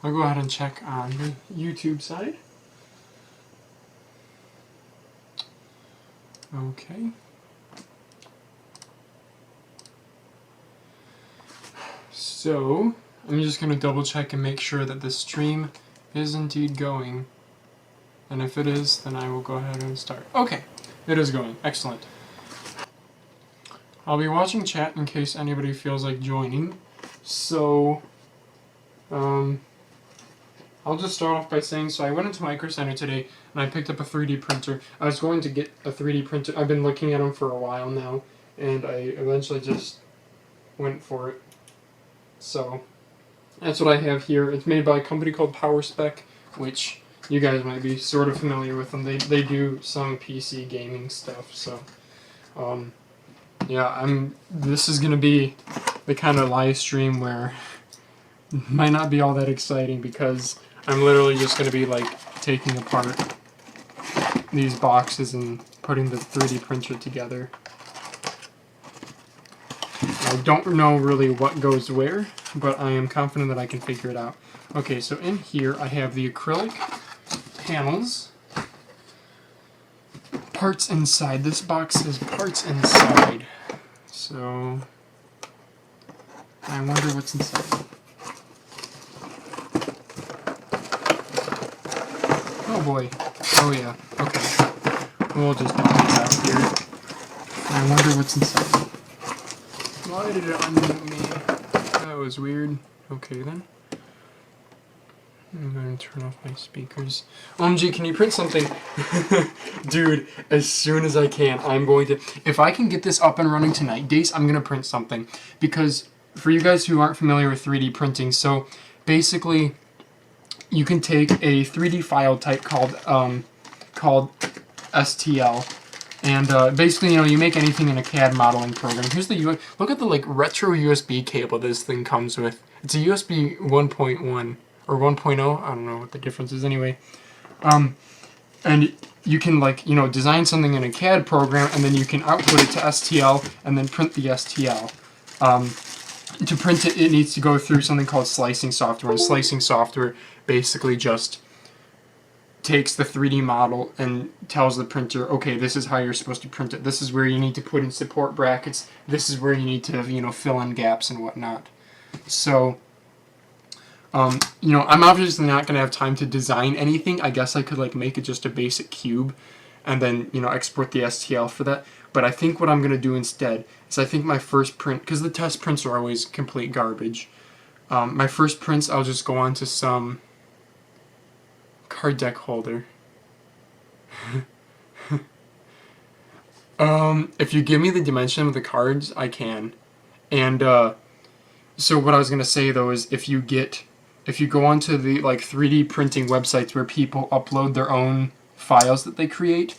I'll go ahead and check on the YouTube side. Okay. So, I'm just going to double check and make sure that the stream is indeed going. And if it is, then I will go ahead and start. Okay, it is going. Excellent. I'll be watching chat in case anybody feels like joining. So, I'll just start off by saying, so I went into Micro Center today and I picked up a 3D printer. I was going to get a 3D printer. I've been looking at them for a while now, and I eventually just went for it. So, that's what I have here. It's made by a company called PowerSpec, which you guys might be sort of familiar with them. They do some PC gaming stuff, so, yeah, this is going to be the kind of live stream where it might not be all that exciting because I'm literally just going to be like taking apart these boxes and putting the 3D printer together. I don't know really what goes where, but I am confident that I can figure it out. Okay, so in here I have the acrylic panels. Parts inside. This box says parts inside. So, I wonder what's inside. Oh boy. Oh yeah. Okay. We'll just pop this out here. I wonder what's inside. Why did it unmute me? That was weird. Okay then. I'm going to turn off my speakers. OMG, can you print something? Dude, as soon as I can, I'm going to... If I can get this up and running tonight, Dace, I'm going to print something. Because, for you guys who aren't familiar with 3D printing, so basically, you can take a 3D file type called STL. And basically, you know, you make anything in a CAD modeling program. Here's the look at the like retro USB cable this thing comes with. It's a USB 1.1 or 1.0. I don't know what the difference is anyway. And you can like, you know, design something in a CAD program and then you can output it to STL and then print the STL. To print it, it needs to go through something called slicing software. And slicing software basically just takes the 3D model and tells the printer, okay, this is how you're supposed to print it. This is where you need to put in support brackets. This is where you need to, you know, fill in gaps and whatnot. So, you know, I'm obviously not going to have time to design anything. I guess I could, like, make it just a basic cube and then, you know, export the STL for that. But I think what I'm going to do instead is I think my first print, because the test prints are always complete garbage. My first prints, I'll just go on to some card deck holder. If you give me the dimension of the cards, I can. And so what I was gonna say though is if you go onto the like 3D printing websites where people upload their own files that they create,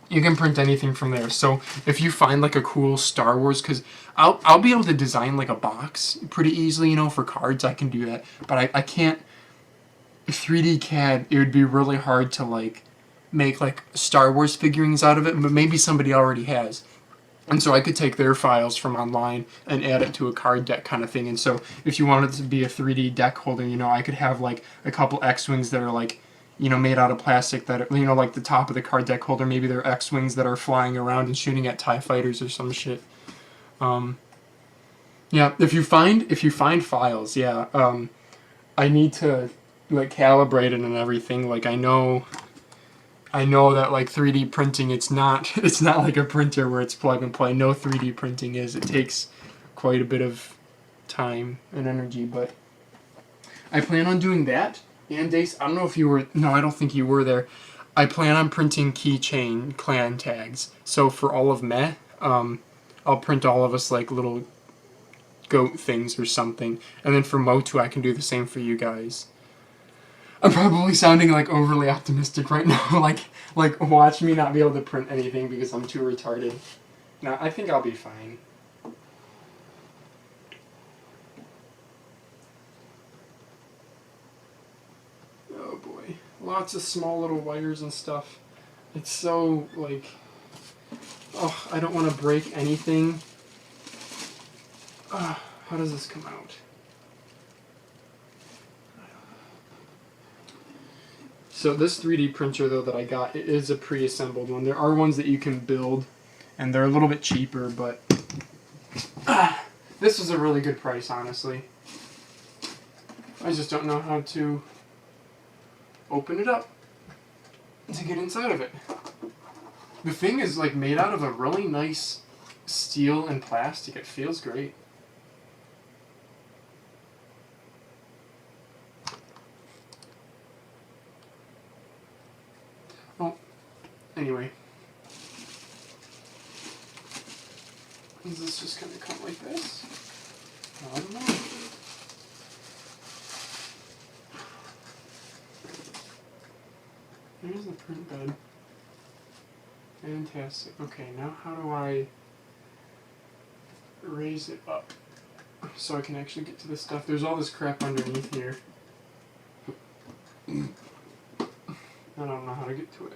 you can print anything from there. So if you find like a cool Star Wars, because I'll be able to design like a box pretty easily, you know, for cards. I can do that, but I can't. 3D CAD, it would be really hard to like make like Star Wars figurines out of it, but maybe somebody already has. And so I could take their files from online and add it to a card deck kind of thing. And so if you wanted it to be a 3D deck holder, you know, I could have like a couple X-Wings that are like, you know, made out of plastic that, you know, like the top of the card deck holder, maybe they're X-Wings that are flying around and shooting at TIE fighters or some shit. Yeah, if you find files, yeah, I need to like calibrate it and everything. Like I know that like 3D printing, it's not like a printer where it's plug and play. No, 3D printing is. It takes quite a bit of time and energy, but I plan on doing that. And Dace, I don't know if you were, no, I don't think you were there. I plan on printing keychain clan tags. So for all of Meh, I'll print all of us like little goat things or something. And then for Motu, I can do the same for you guys. I'm probably sounding like overly optimistic right now. like watch me not be able to print anything because I'm too retarded. No, I think I'll be fine. Oh boy. Lots of small little wires and stuff. It's so, like... Oh, I don't want to break anything. How does this come out? So this 3D printer though that I got, it is a pre-assembled one. There are ones that you can build, and they're a little bit cheaper, but this was a really good price, honestly. I just don't know how to open it up to get inside of it. The thing is like made out of a really nice steel and plastic. It feels great. Oh, anyway. Is this just going to come like this? I don't know. Here's the print bed. Fantastic. Okay, now how do I raise it up so I can actually get to this stuff? There's all this crap underneath here. I don't know how to get to it.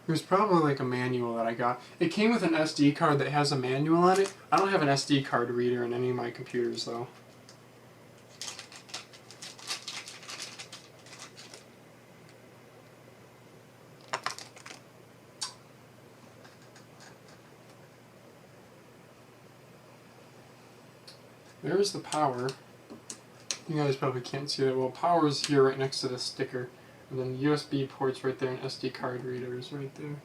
There's probably like a manual that I got. It came with an SD card that has a manual on it. I don't have an SD card reader in any of my computers though. There's the power. You guys probably can't see that well. Power is here right next to the sticker. And then USB ports right there and SD card readers right there.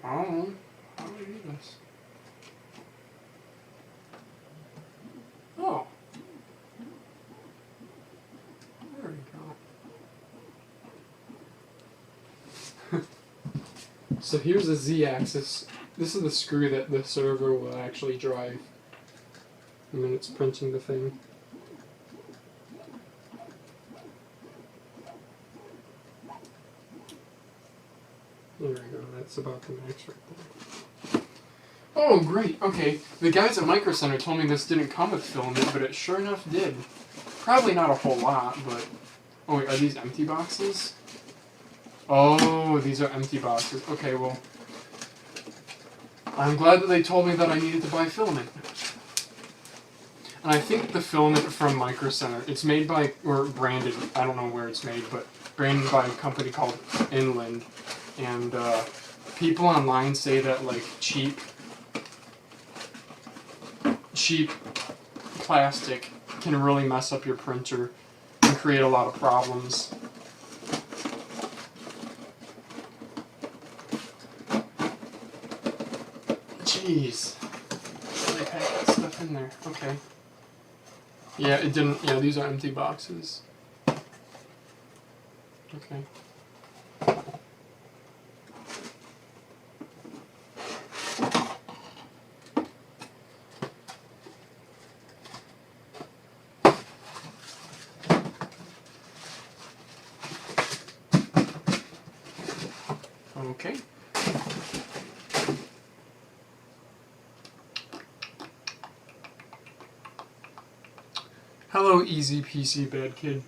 Oh, how do I do this? Oh. There we go. So here's the Z-axis. This is the screw that the server will actually drive when it's printing the thing. There we go, that's about the max right there. Oh, great, okay. The guys at Micro Center told me this didn't come with filament, but it sure enough did. Probably not a whole lot, but... Oh wait, are these empty boxes? Oh, these are empty boxes. Okay, well... I'm glad that they told me that I needed to buy filament. And I think the filament from Micro Center, it's made by, or branded, I don't know where it's made, but branded by a company called Inland. And people online say that like cheap plastic can really mess up your printer and create a lot of problems. Jeez. They packed that stuff in there. Okay. Yeah, it didn't. Yeah, these are empty boxes. Okay. Okay. Hello, easy PC bad kid.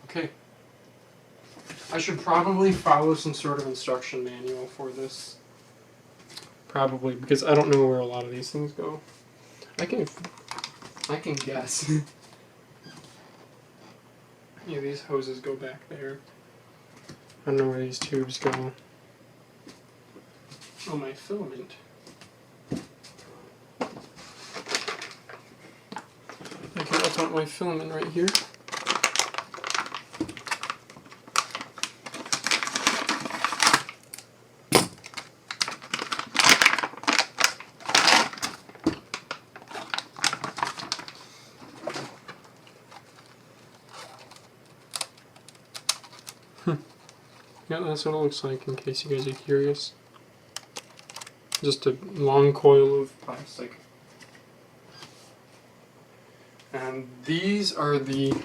Okay. I should probably follow some sort of instruction manual for this. Probably, because I don't know where a lot of these things go. I can guess. Yeah, these hoses go back there. I don't know where these tubes go. Oh, my filament. Okay, I got my filament right here. Yeah, that's what it looks like, in case you guys are curious. Just a long coil of plastic. And these are the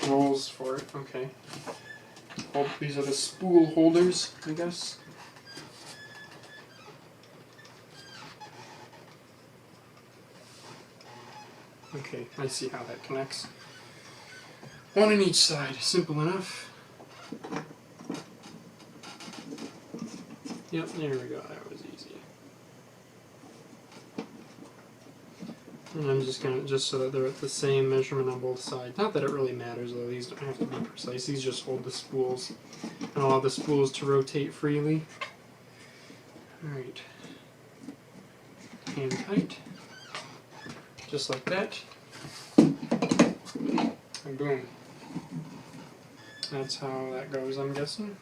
rolls for it, okay. Oh, these are the spool holders, I guess. Okay, I see how that connects. One on each side, simple enough. Yep, there we go, that was easy. And I'm just gonna, just so that they're at the same measurement on both sides. Not that it really matters though, these don't have to be precise, these just hold the spools. And allow the spools to rotate freely. Alright. Hand tight. Just like that. And boom. That's how that goes, I'm guessing.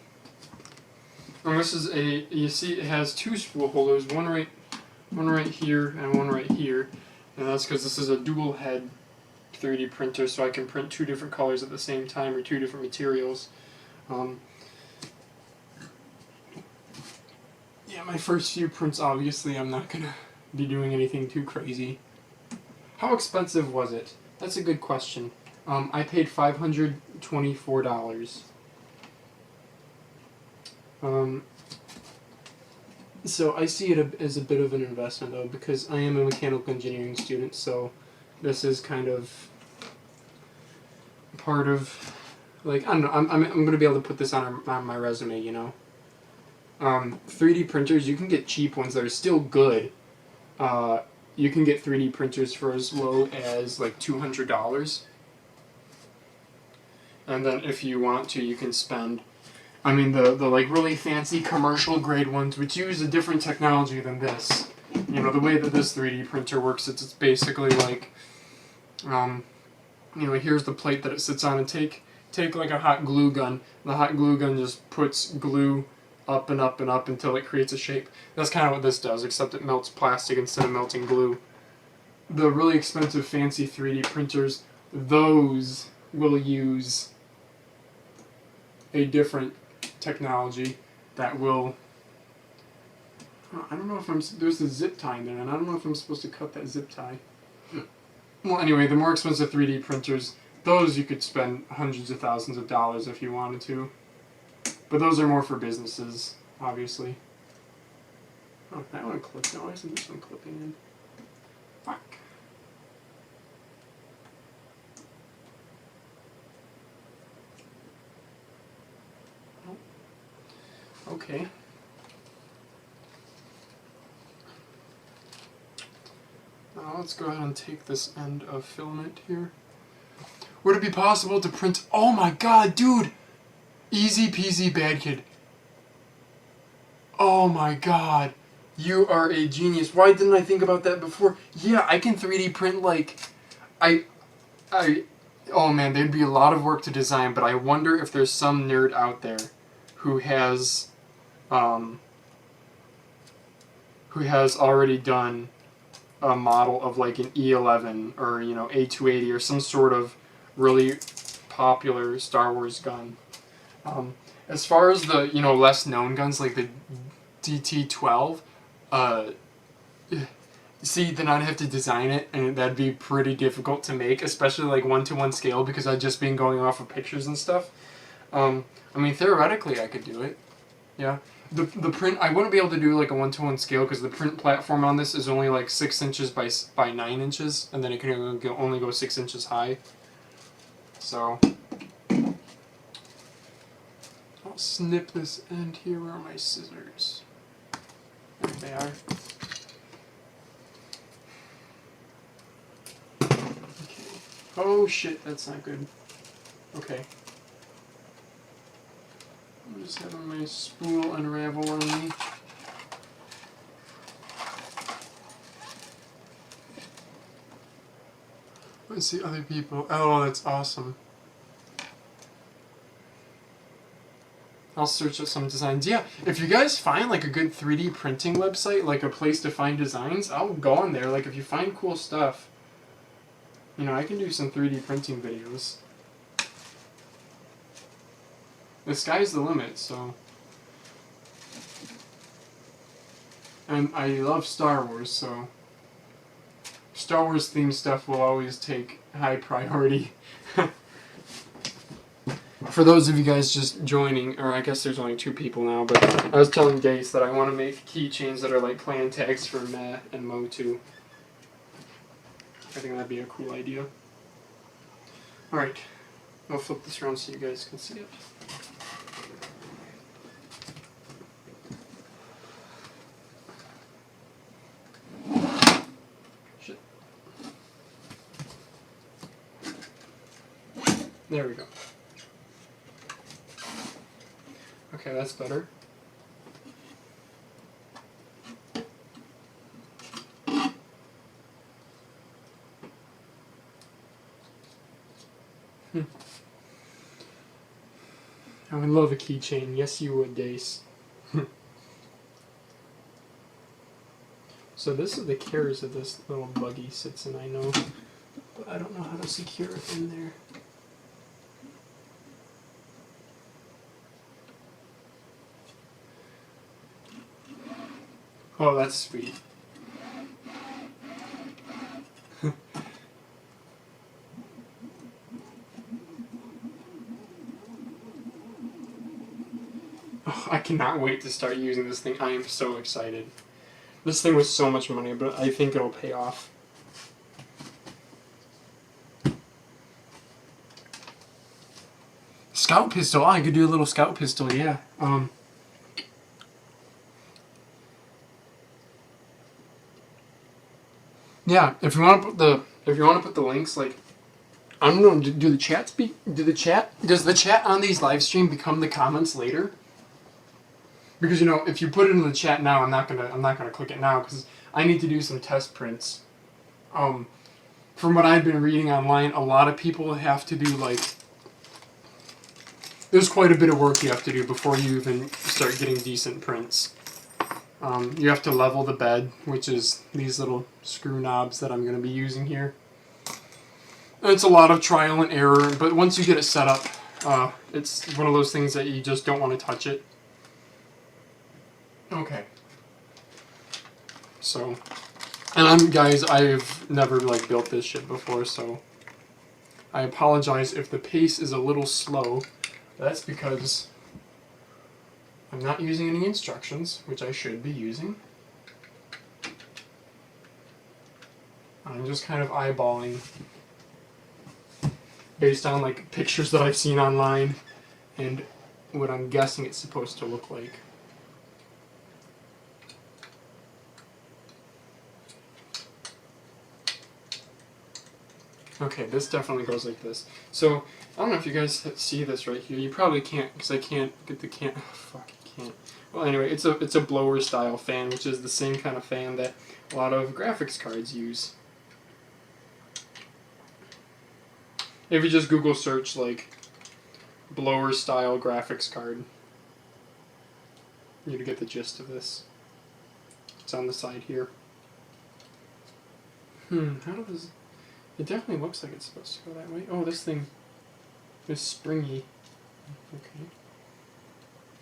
And this is a, you see it has two spool holders, one right here and one right here. And that's because this is a dual head 3D printer, so I can print two different colors at the same time or two different materials. Yeah, my first few prints, obviously, I'm not going to be doing anything too crazy. How expensive was it? That's a good question. I paid $524. So I see it as a bit of an investment, though, because I am a mechanical engineering student, so this is kind of part of, like, I don't know, I'm going to be able to put this on my resume, you know. 3D printers, you can get cheap ones that are still good. You can get 3D printers for as low as like $200. And then if you want to, you can spend, I mean, the like really fancy commercial grade ones, which use a different technology than this. You know, the way that this 3D printer works, it's basically like, you know, here's the plate that it sits on, and take like a hot glue gun. The hot glue gun just puts glue up and up and up until it creates a shape. That's kind of what this does, except it melts plastic instead of melting glue. The really expensive fancy 3D printers, those will use a different technology that will, I don't know if there's a zip tie in there, and I don't know if I'm supposed to cut that zip tie. Well, anyway, the more expensive 3D printers, those you could spend hundreds of thousands of dollars if you wanted to. But those are more for businesses, obviously. Oh, that one clipped. No, why isn't this one clipping in? Fuck. Oh. Okay. Now let's go ahead and take this end of filament here. Would it be possible to print... Oh my god, dude! Easy peasy bad kid. Oh my god. You are a genius. Why didn't I think about that before? Yeah, I can 3D print like... Oh man, there'd be a lot of work to design, but I wonder if there's some nerd out there who has already done a model of like an E11 or, you know, A280 or some sort of really popular Star Wars gun. As far as the, you know, less known guns like the DT-12, see, then I'd have to design it, and that'd be pretty difficult to make, especially like 1-to-1 scale, because I'd just been going off of pictures and stuff. I mean, theoretically, I could do it. Yeah. The print, I wouldn't be able to do like a 1-to-1 scale because the print platform on this is only like 6 inches by 9 inches, and then it can only go 6 inches high. So I'll snip this end here. Where are my scissors? There they are. Okay. Oh shit, that's not good. Okay. I'm just having my spool unravel on me. Let's see other people. Oh, that's awesome. I'll search up some designs. Yeah, if you guys find like a good 3D printing website, like a place to find designs, I'll go on there. Like if you find cool stuff, you know, I can do some 3D printing videos. The sky's the limit, so. And I love Star Wars, so Star Wars themed stuff will always take high priority. For those of you guys just joining, or I guess there's only 2 people now, but I was telling Gase that I want to make keychains that are like clan tags for Meh and Motu. I think that'd be a cool idea. Alright, I'll flip this around so you guys can see it. Shit. There we go. Okay, that's better. I would love a keychain. Yes, you would, Dace. So this is the carriage that this little buggy sits in, I know. But I don't know how to secure it in there. Oh, that's sweet. Oh, I cannot wait to start using this thing. I am so excited. This thing was so much money, but I think it'll pay off. Scout pistol. Oh, I could do a little scout pistol, yeah. Yeah, if you want to put the links, like, I don't know, does the chat on these live stream become the comments later? Because, you know, if you put it in the chat now, I'm not gonna click it now because I need to do some test prints. From what I've been reading online, a lot of people have to do, like, there's quite a bit of work you have to do before you even start getting decent prints. You have to level the bed, which is these little screw knobs that I'm going to be using here. And it's a lot of trial and error, but once you get it set up, it's one of those things that you just don't want to touch it. Okay. So, and guys, I've never, like, built this shit before, so I apologize if the pace is a little slow. That's because I'm not using any instructions, which I should be using. I'm just kind of eyeballing based on, like, pictures that I've seen online and what I'm guessing it's supposed to look like. Okay, this definitely goes like this. So, I don't know if you guys see this right here. You probably can't, because I can't get the oh, fuck, I can't. Well, anyway, it's a blower style fan, which is the same kind of fan that a lot of graphics cards use. If you just Google search, like, blower style graphics card, you'd get the gist of this. It's on the side here. How does... It definitely looks like it's supposed to go that way. Oh, this thing is springy. Okay.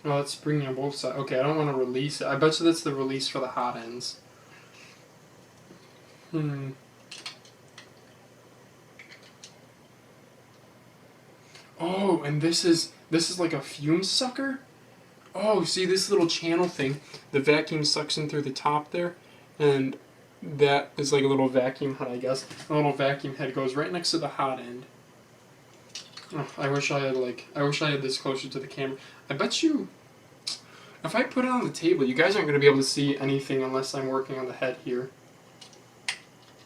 Oh, it's springy on both sides. Okay, I don't want to release it. I bet you that's the release for the hot ends. Oh, and this is like a fume sucker? Oh, see this little channel thing? The vacuum sucks in through the top there, and that is like a little vacuum head, I guess. A little vacuum head goes right next to the hot end. Oh, I wish I had this closer to the camera. I bet you, if I put it on the table, you guys aren't going to be able to see anything unless I'm working on the head here.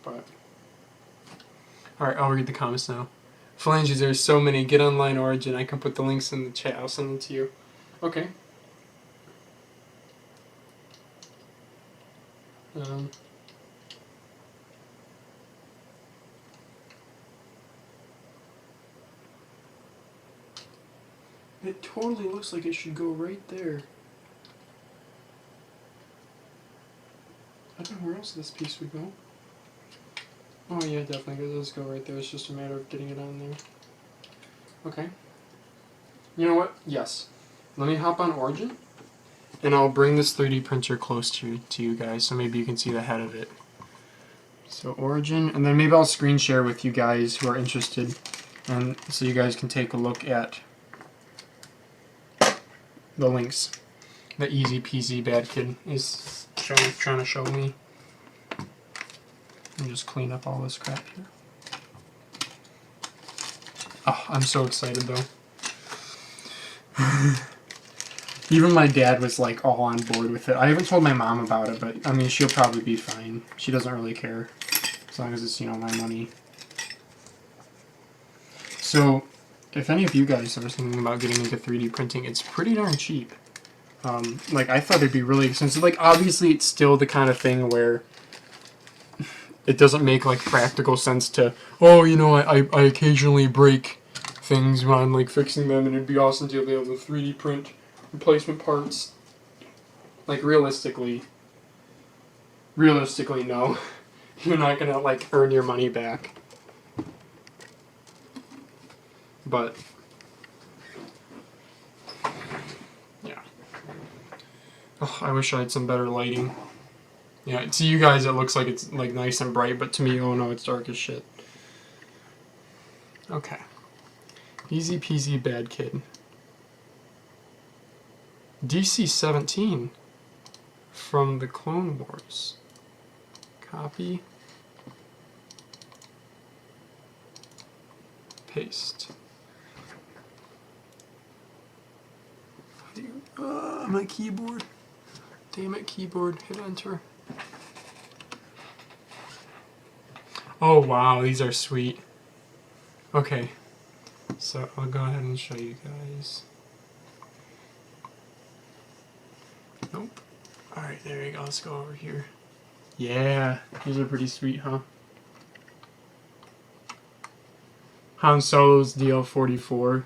But, alright, I'll read the comments now. Phalanges, there's so many. Get online Origin. I can put the links in the chat. I'll send them to you. Okay. It totally looks like it should go right there. I don't know where else this piece would go. Oh yeah, definitely. It does go right there. It's just a matter of getting it on there. Okay. You know what? Yes. Let me hop on Origin, and I'll bring this 3D printer close to you guys, so maybe you can see the head of it. So Origin, and then maybe I'll screen share with you guys who are interested, and so you guys can take a look at the links that Easy Peasy Bad Kid is trying to show me. me just clean up all this crap here. Oh, I'm so excited though. Even my dad was like all on board with it. I haven't told my mom about it, but I mean, she'll probably be fine. She doesn't really care as long as it's, you know, my money. So, if any of you guys are thinking about getting into 3D printing, it's pretty darn cheap. Like, I thought it'd be really expensive. Like, obviously, it's still the kind of thing where it doesn't make, like, practical sense to, oh, you know, I occasionally break things when I'm, like, fixing them, and it'd be awesome to be able to 3D print replacement parts. Like, realistically, no. You're not gonna, like, earn your money back. But, yeah. Oh, I wish I had some better lighting. Yeah, to you guys it looks like it's, like, nice and bright, but to me, oh no, it's dark as shit. Okay. Easy peasy bad kid. DC-17 from the Clone Wars. Copy. Paste. My keyboard. Damn it, keyboard. Hit enter. Oh wow, these are sweet. Okay. So I'll go ahead and show you guys. Nope. Alright, there you go. Let's go over here. Yeah, these are pretty sweet, huh? Han Solo's DL-44.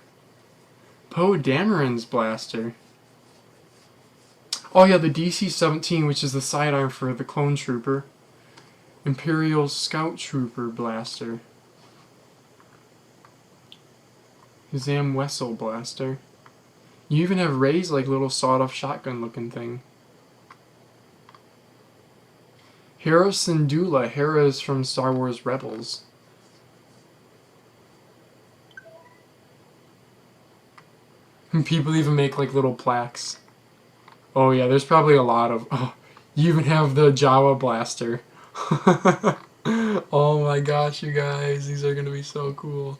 Poe Dameron's blaster. Oh yeah, the DC-17, which is the sidearm for the Clone Trooper. Imperial Scout Trooper blaster. Zam Wessel blaster. You even have Rey's like little sawed-off shotgun looking thing. Hera Syndulla. Hera is from Star Wars Rebels. And people even make like little plaques. Oh yeah, there's probably a lot of... Oh, you even have the Jawa blaster. Oh my gosh, you guys. These are going to be so cool.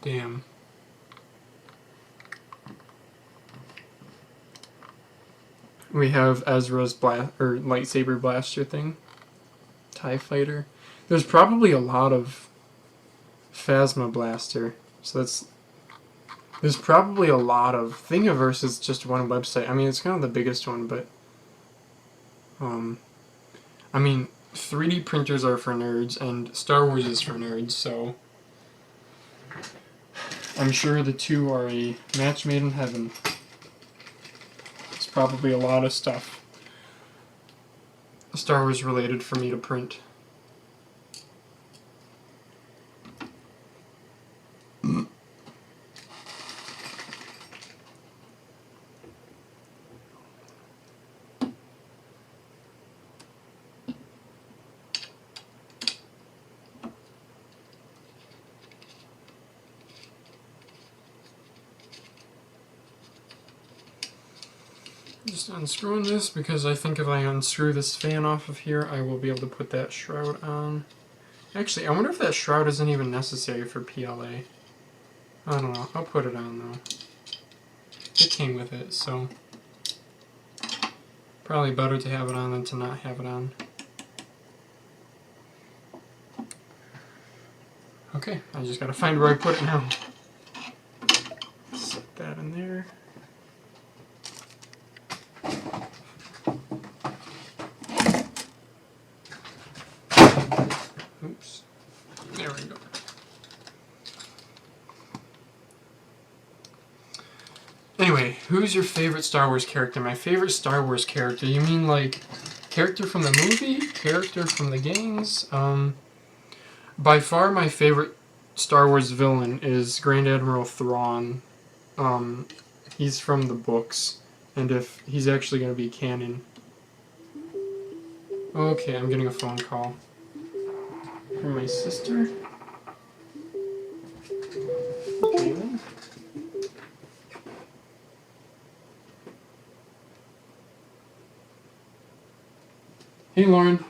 Damn. We have Ezra's lightsaber blaster thing. TIE fighter. There's probably a lot of Phasma blaster. So there's probably a lot of... Thingiverse is just one website. I mean, it's kind of the biggest one, but... I mean, 3D printers are for nerds, and Star Wars is for nerds, so... I'm sure the two are a match made in heaven. It's probably a lot of stuff Star Wars related for me to print. Just unscrewing this because I think if I unscrew this fan off of here, I will be able to put that shroud on. Actually, I wonder if that shroud isn't even necessary for PLA. I don't know. I'll put it on though. It came with it, so probably better to have it on than to not have it on. Okay, I just gotta find where I put it now. Set that in there. Oops. There we go. Anyway, who's your favorite Star Wars character? My favorite Star Wars character? You mean like character from the movie? Character from the games? By far my favorite Star Wars villain is Grand Admiral Thrawn. He's from the books, and if he's actually going to be canon. Okay, I'm getting a phone call from my sister. Okay then. Hey, Lauren.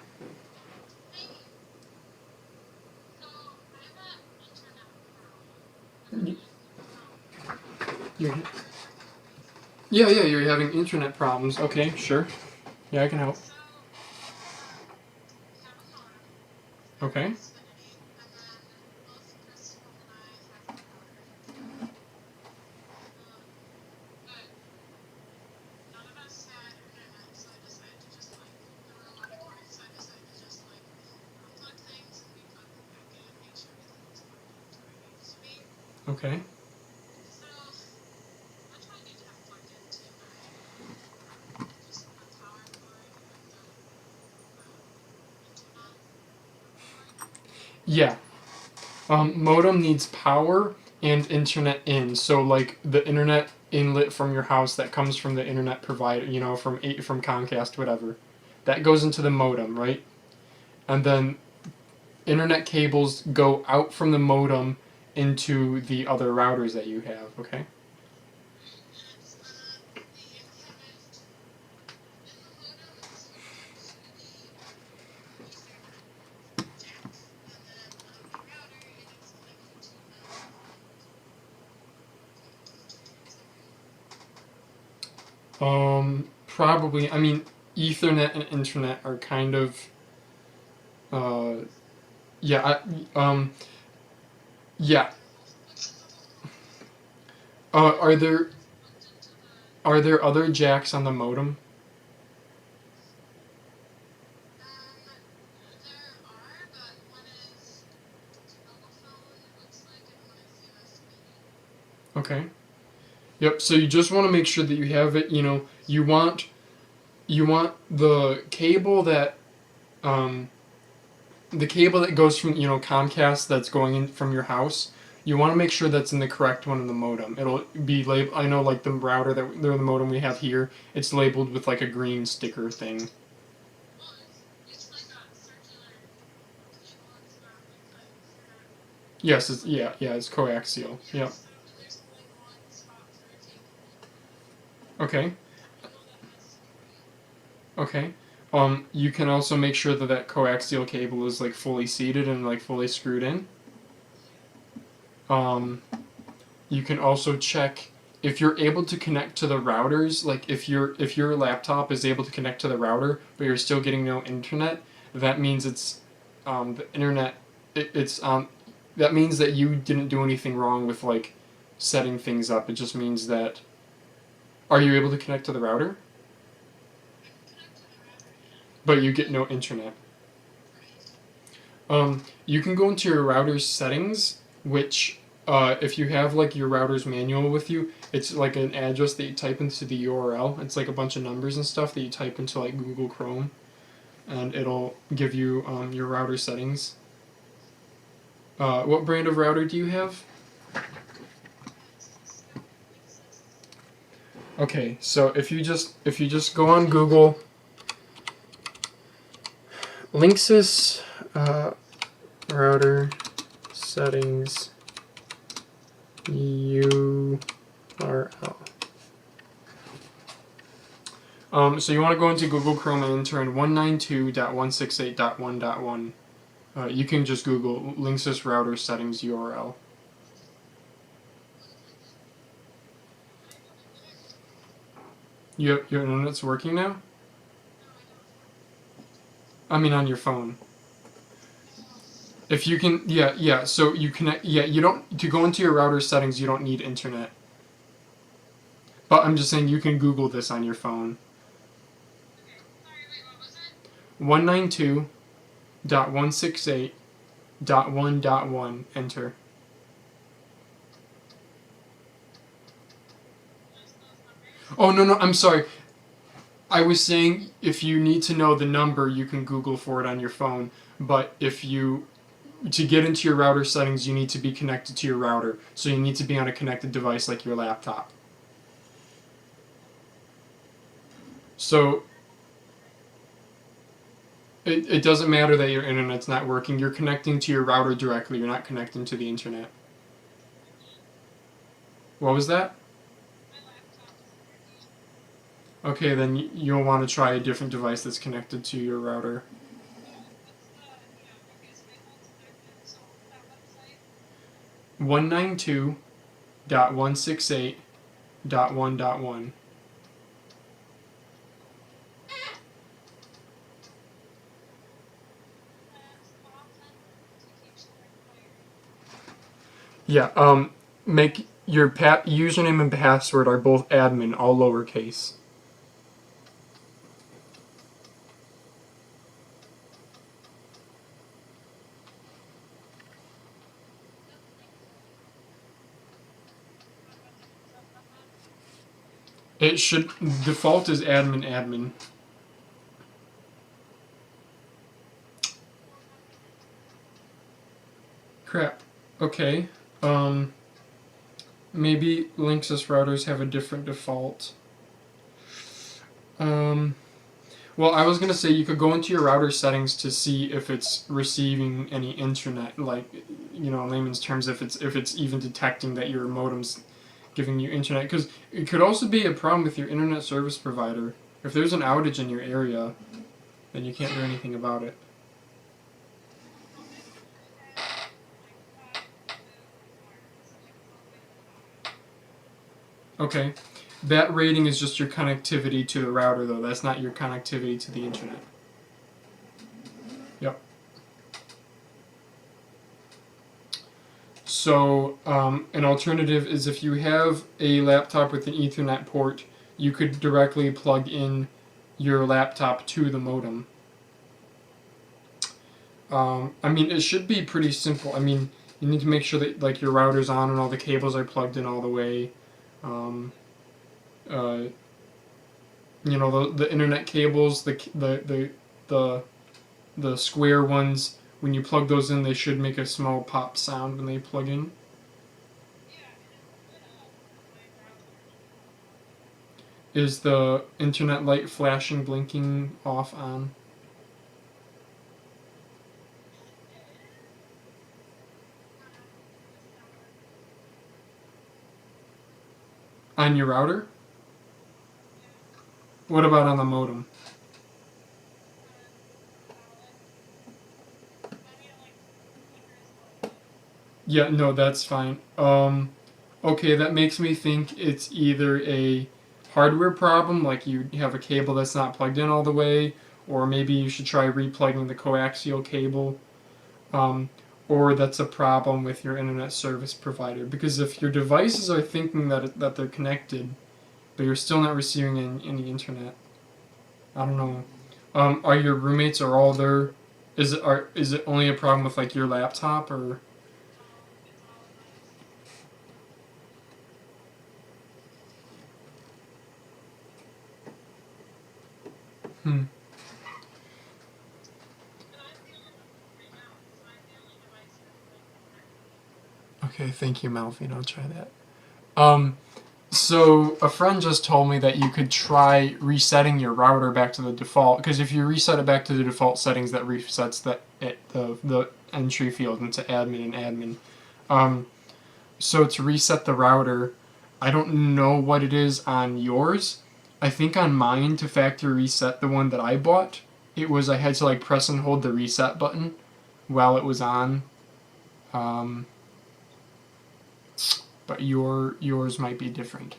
You're, yeah, you're having internet problems. Okay, sure. Yeah, I can help. Okay. Okay. Yeah. Modem needs power and internet in. So like the internet inlet from your house that comes from the internet provider, from Comcast, whatever, that goes into the modem, right? And then internet cables go out from the modem into the other routers that you have. Okay. Probably. I mean, Ethernet and internet are kind of. Uh, yeah. Yeah. Are there other jacks on the modem? Okay. Yep. So you just want to make sure that you have it. You want the cable that um, the cable that goes from Comcast that's going in from your house. You want to make sure that's in the correct one in the modem. It'll be labeled. I know, like the router the modem we have here. It's labeled with like a green sticker thing. Yes. It's coaxial. Yeah. Okay. Okay. You can also make sure that that coaxial cable is like fully seated and like fully screwed in. Um, you can also check if you're able to connect to the routers. Like if your laptop is able to connect to the router, but you're still getting no internet, that means it's the internet. It's that means that you didn't do anything wrong with like setting things up. It just means that are you able to connect to the router? But you get no internet. You can go into your router's settings, which, if you have like your router's manual with you, it's like an address that you type into the URL. It's like a bunch of numbers and stuff that you type into like Google Chrome, and it'll give you your router settings. What brand of router do you have? Okay, so if you just go on Google, Linksys router settings URL. So you want to go into Google Chrome and enter in 192.168.1.1. You can just Google Linksys router settings URL. Your internet's working now? I mean, on your phone. If you can, yeah. So you connect. Yeah, you don't to go into your router settings. You don't need internet. But I'm just saying you can Google this on your phone. 192.168.1.1. Enter. Oh no, I'm sorry. I was saying if you need to know the number, you can Google for it on your phone. But if you to get into your router settings, you need to be connected to your router. So you need to be on a connected device like your laptop. So it doesn't matter that your internet's not working. You're connecting to your router directly. You're not connecting to the internet. What was that? Okay, then you'll want to try a different device that's connected to your router. 192.168.1.1. Yeah, make your username and password are both admin, all lowercase. It should, default is admin. Crap. Okay. Um, maybe Linksys routers have a different default. Um, well, I was gonna say you could go into your router settings to see if it's receiving any internet, like, you know, in layman's terms, if it's even detecting that your modem's giving you internet, because it could also be a problem with your internet service provider. If there's an outage in your area, then you can't do anything about it. Okay. That rating is just your connectivity to the router, though. That's not your connectivity to the internet. Yep. So, an alternative is if you have a laptop with an Ethernet port, you could directly plug in your laptop to the modem. I mean, it should be pretty simple. I mean, you need to make sure that like your router's on and all the cables are plugged in all the way. Um, uh, you know, the internet cables, the square ones. When you plug those in, they should make a small pop sound when they plug in. Is the internet light flashing, blinking, off, on? On your router? What about on the modem? Yeah, no, that's fine. Okay, that makes me think it's either a hardware problem, like you have a cable that's not plugged in all the way, or maybe you should try replugging the coaxial cable, um, or that's a problem with your internet service provider. Because if your devices are thinking that they're connected, but you're still not receiving any internet, I don't know. Are your roommates are all there? Is it only a problem with like your laptop or? Hmm. Okay, thank you, Malvine. I'll try that. Um, so a friend just told me that you could try resetting your router back to the default, because if you reset it back to the default settings, that resets the entry field into admin and admin. Um, so to reset the router, I don't know what it is on yours. I think on mine to factory reset the one that I bought, it was I had to like press and hold the reset button while it was on. Um, but yours might be different.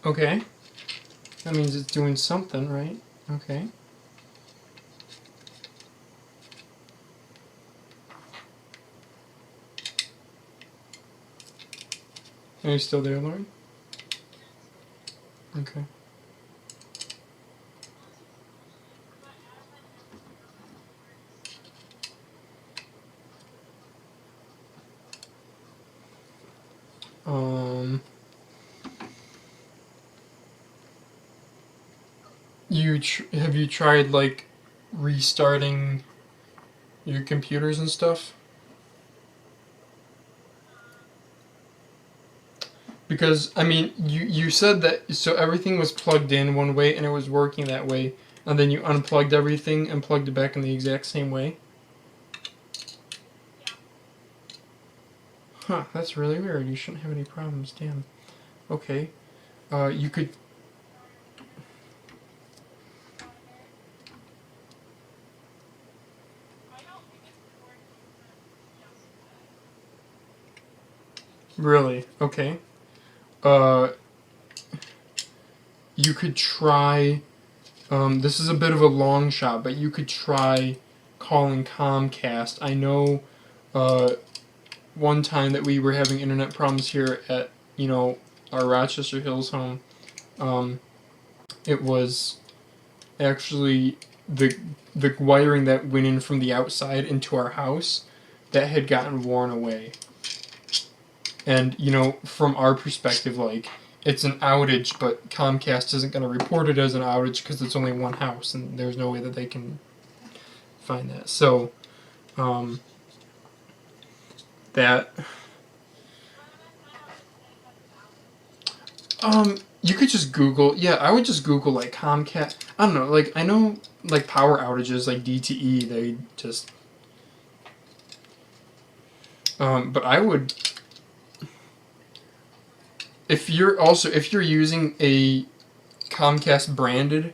Okay. That means it's doing something, right? Okay. Are you still there, Lauren? Okay. Um, have you tried like restarting your computers and stuff? Because I mean, you said that so everything was plugged in one way and it was working that way, and then you unplugged everything and plugged it back in the exact same way. Huh, that's really weird. You shouldn't have any problems. Damn. Okay. You could. Really? Okay. Uh, you could try. This is a bit of a long shot, but you could try calling Comcast. I know. One time that we were having internet problems here at our Rochester Hills home. Um, it was actually the wiring that went in from the outside into our house that had gotten worn away. And from our perspective, like it's an outage, but Comcast isn't going to report it as an outage because it's only one house, and there's no way that they can find that. So um, that you could just Google. Yeah, I would just Google like Comcast. I don't know. Like I know like power outages like DTE. They just. But I would. If you're using a Comcast branded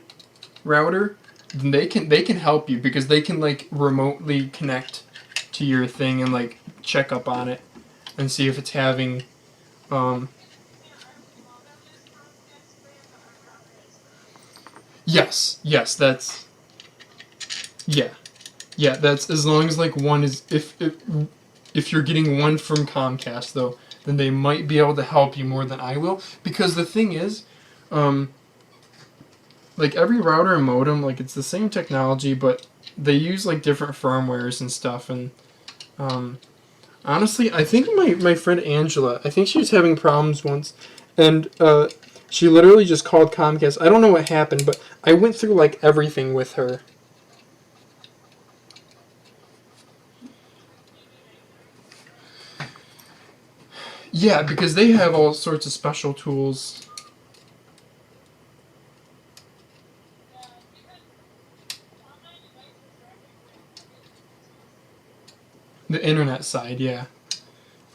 router, then they can help you because they can like remotely connect to your thing and like check up on it and see if it's having. Um, yes, that's yeah. Yeah, that's as long as like one is if you're getting one from Comcast though, then they might be able to help you more than I will because the thing is, um, like every router and modem, like it's the same technology, but they use like different firmwares and stuff. And um, honestly, I think my friend Angela, I think she was having problems once, and she literally just called Comcast. I don't know what happened, but I went through like everything with her. Yeah, because they have all sorts of special tools. The internet side, yeah.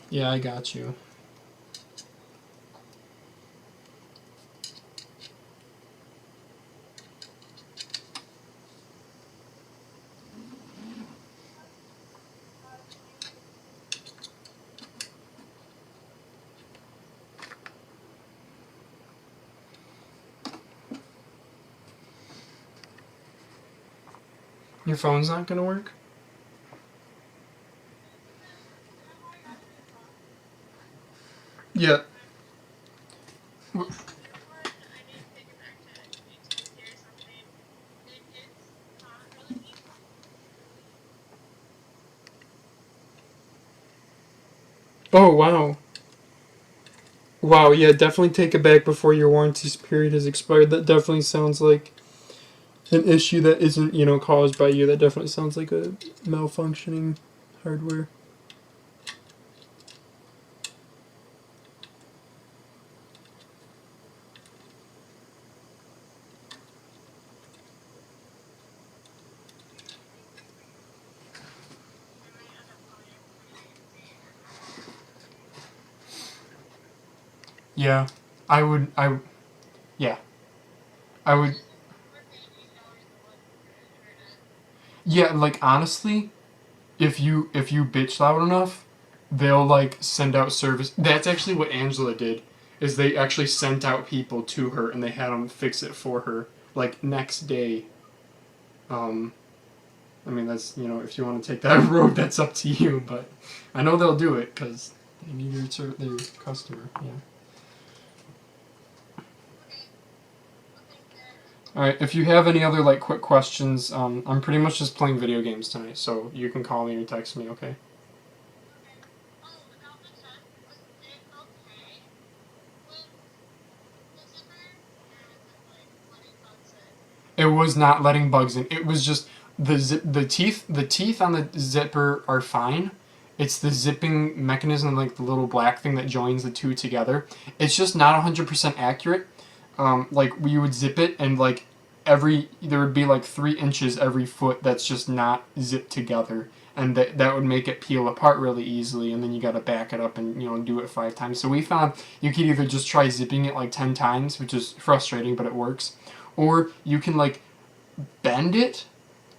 Yeah, I got you. Your phone's not gonna work? Yeah. Oh, wow. Wow, yeah, definitely take it back before your warranty period has expired. That definitely sounds like an issue that isn't, caused by you. That definitely sounds like a malfunctioning hardware. Yeah. Yeah. I would, yeah, like honestly, if you bitch loud enough, they'll like send out service. That's actually what Angela did. is they actually sent out people to her and they had them fix it for her, like, next day. I mean, that's, you know, if you want to take that road, that's up to you, but I know they'll do it because they need their customer, yeah. Alright, if you have any other, like, quick questions, I'm pretty much just playing video games tonight, so you can call me or text me, okay? It was not letting bugs in. It was just the teeth on the zipper are fine. It's the zipping mechanism, like the little black thing that joins the two together. It's just not 100% accurate. Like we would zip it and like there would be like 3 inches every foot that's just not zipped together, and that would make it peel apart really easily, and then you got to back it up and, you know, do it 5 times. So we found you could either just try zipping it like 10 times, which is frustrating, but it works, or you can like bend it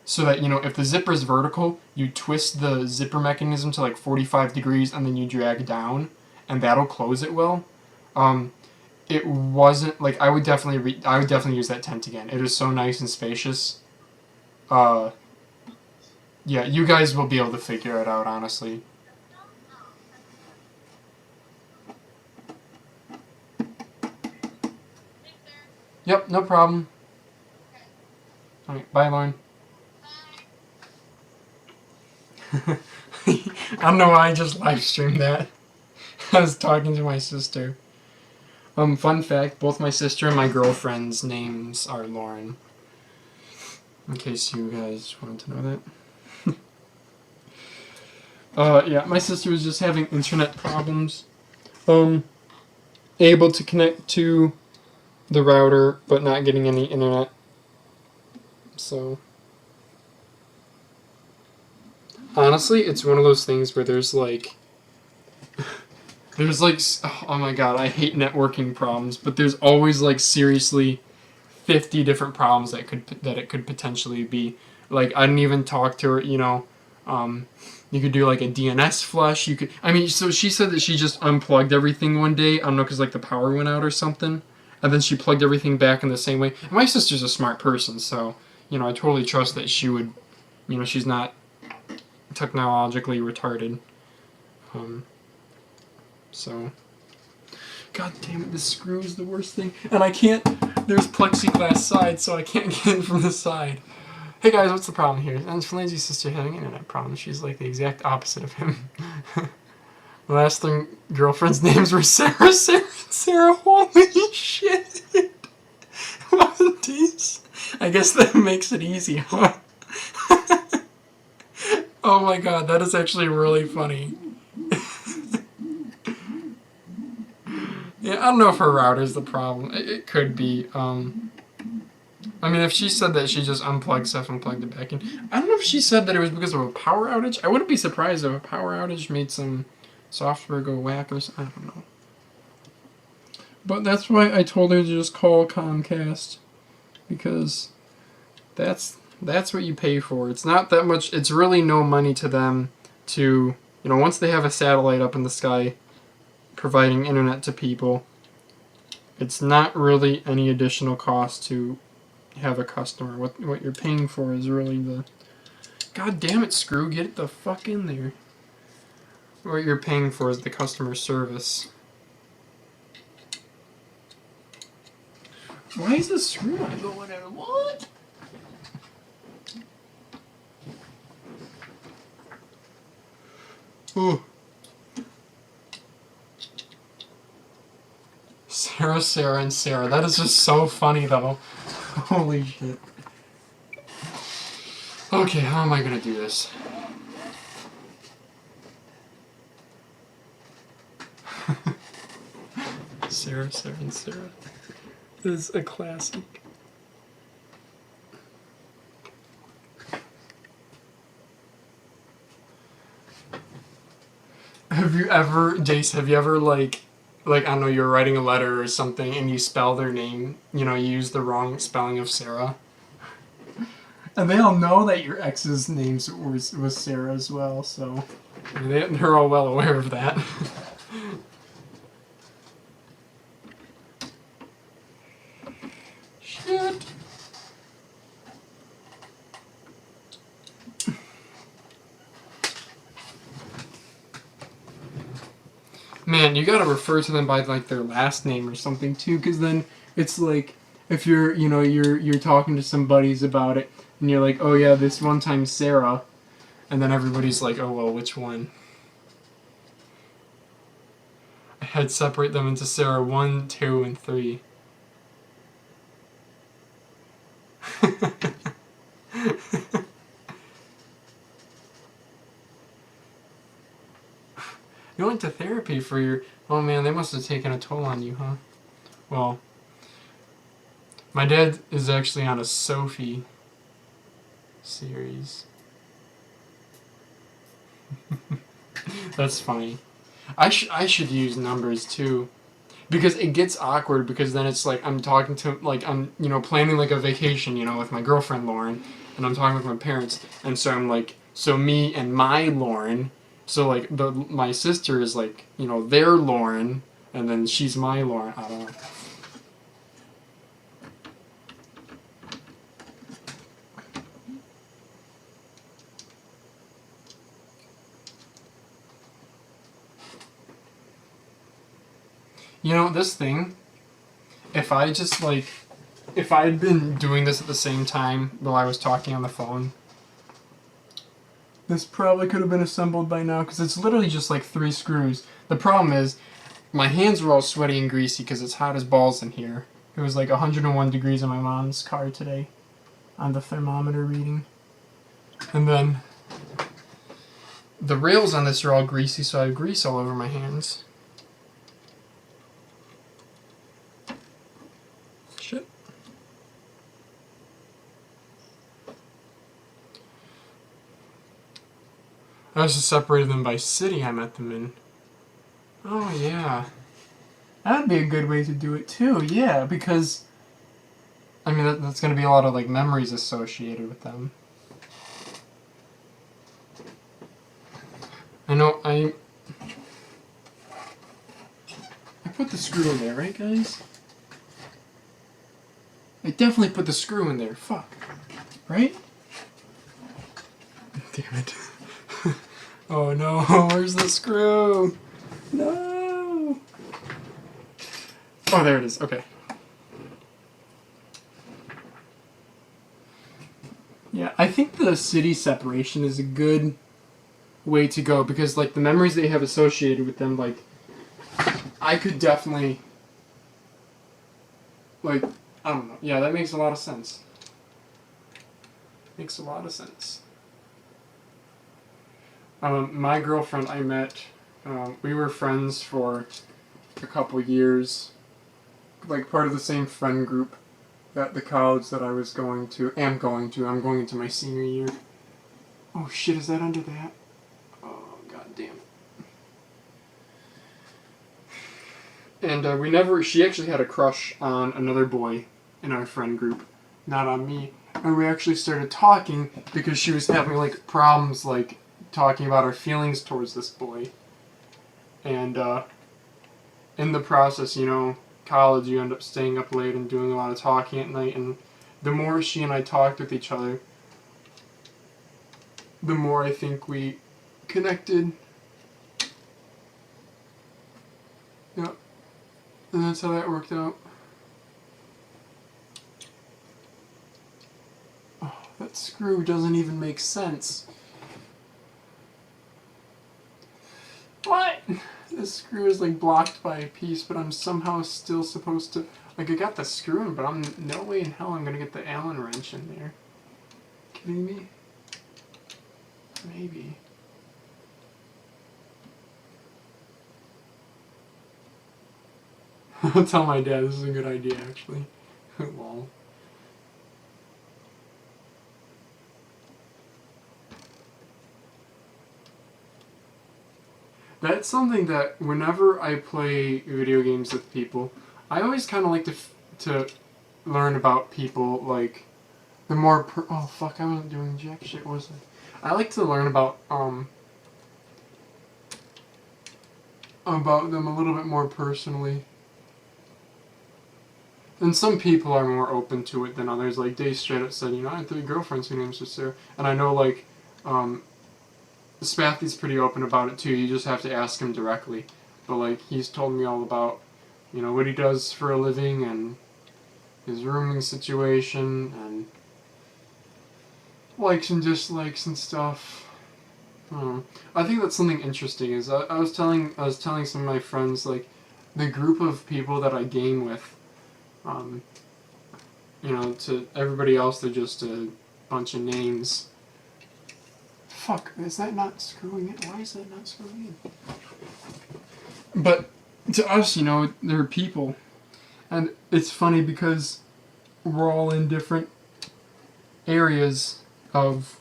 so that, you know, if the zipper is vertical, you twist the zipper mechanism to like 45 degrees and then you drag down, and that'll close it well. It wasn't like I would definitely use that tent again. It is so nice and spacious. Yeah, you guys will be able to figure it out, honestly. Yep, no problem. Alright, bye, Lauren. I don't know why I just live streamed that. I was talking to my sister. Fun fact, both my sister and my girlfriend's names are Lauren. In case you guys wanted to know that. Yeah, my sister was just having internet problems. Able to connect to the router, but not getting any internet. So, honestly, it's one of those things where there's like, oh my god, I hate networking problems, but there's always like seriously 50 different problems that it could potentially be. Like, I didn't even talk to her, you know. You could do like a DNS flush. So she said that she just unplugged everything one day. I don't know, because like the power went out or something, and then she plugged everything back in the same way. And my sister's a smart person, so, you know, I totally trust that she would, you know, she's not technologically retarded. So, god damn it, this screw is the worst thing. And I can't, there's plexiglass side, so I can't get in from the side. Hey guys, what's the problem here? And Flansey's sister having an internet problem. She's like the exact opposite of him. The last thing, girlfriends' names were Sarah, Sarah. Holy shit. Wasn't these? I guess that makes it easy, huh? Oh my god, that is actually really funny. Yeah, I don't know if her router's the problem. It could be. I mean, if she said that she just unplugged stuff and plugged it back in. I don't know if she said that it was because of a power outage. I wouldn't be surprised if a power outage made some software go whack or something. I don't know. But that's why I told her to just call Comcast. Because that's what you pay for. It's not that much. It's really no money to them to, you know, once they have a satellite up in the sky providing internet to people, it's not really any additional cost to have a customer. What you're paying for is really the... God damn it, screw, get the fuck in there. What you're paying for is the customer service. Why is the screw not going in? What? Ooh. Sarah, and Sarah. That is just so funny, though. Holy shit. Okay, how am I gonna do this? Sarah, and Sarah. This is a classic. Have you ever, like, I don't know, you're writing a letter or something and you spell their name, you know, you use the wrong spelling of Sarah? And they all know that your ex's name was Sarah as well, so they're all well aware of that. Man, you gotta refer to them by like their last name or something too, because then it's like if you're talking to some buddies about it, and you're like, oh yeah, this one time Sarah, and then everybody's like, oh well, which one? I had separate them into Sarah 1, 2, and 3. You went to therapy for your... Oh man, they must have taken a toll on you, huh? Well, my dad is actually on a Sophie series. That's funny. I should use numbers too. Because it gets awkward because then it's like I'm talking to, like, I'm, planning like a vacation, with my girlfriend Lauren, and I'm talking with my parents, and so I'm like, so me and my Lauren, so like my sister is like, their Lauren, and then she's my Lauren. I don't know. This thing, if I just like, if I had been doing this at the same time while I was talking on the phone, this probably could have been assembled by now, because it's literally just like 3 screws. The problem is, my hands were all sweaty and greasy because it's hot as balls in here. It was like 101 degrees in my mom's car today on the thermometer reading. And then the rails on this are all greasy, so I have grease all over my hands. Shit. I also separated them by city I met them in. Oh, yeah. That would be a good way to do it, too. Yeah, because, I mean, that's going to be a lot of, like, memories associated with them. I know, I put the screw in there, right, guys? I definitely put the screw in there. Fuck. Right? Damn it. Oh no, where's the screw? No! Oh, there it is. Okay. Yeah, I think the city separation is a good way to go, because, like, the memories they have associated with them, like, I could definitely, like, I don't know. Yeah, that makes a lot of sense. Makes a lot of sense. My girlfriend I met, we were friends for a couple years, like part of the same friend group at the college that I was going to, I'm going into my senior year. Oh shit, is that under that? Oh, god damn it. And she actually had a crush on another boy in our friend group, not on me. And we actually started talking because she was having, like, problems, like, talking about her feelings towards this boy. And, in the process, college, you end up staying up late and doing a lot of talking at night, and the more she and I talked with each other, the more I think we connected. Yep. And that's how that worked out. Oh, that screw doesn't even make sense. What? This screw is, like, blocked by a piece, but I'm somehow still supposed to... Like, I got the screw in, but I'm no way in hell I'm gonna get the Allen wrench in there. Kidding me? Maybe. I'll tell my dad this is a good idea, actually. Lol. That's something that whenever I play video games with people, I always kind of like to learn about people, like, the more oh fuck, I wasn't doing jack shit, was I? I like to learn about them a little bit more personally. And some people are more open to it than others. Like, Dave straight up said, I had 3 girlfriends whose names were Sarah. And I know, like, Spathy's pretty open about it too. You just have to ask him directly. but like he's told me all about, you know, what he does for a living and his rooming situation and likes and dislikes and stuff. I think that's something interesting. Is I was telling some of my friends, like, the group of people that I game with, you know, to everybody else they're just a bunch of names. Fuck, is that not screwing in? Why is that not screwing in? But to us, you know, they're people, and it's funny because we're all in different areas of,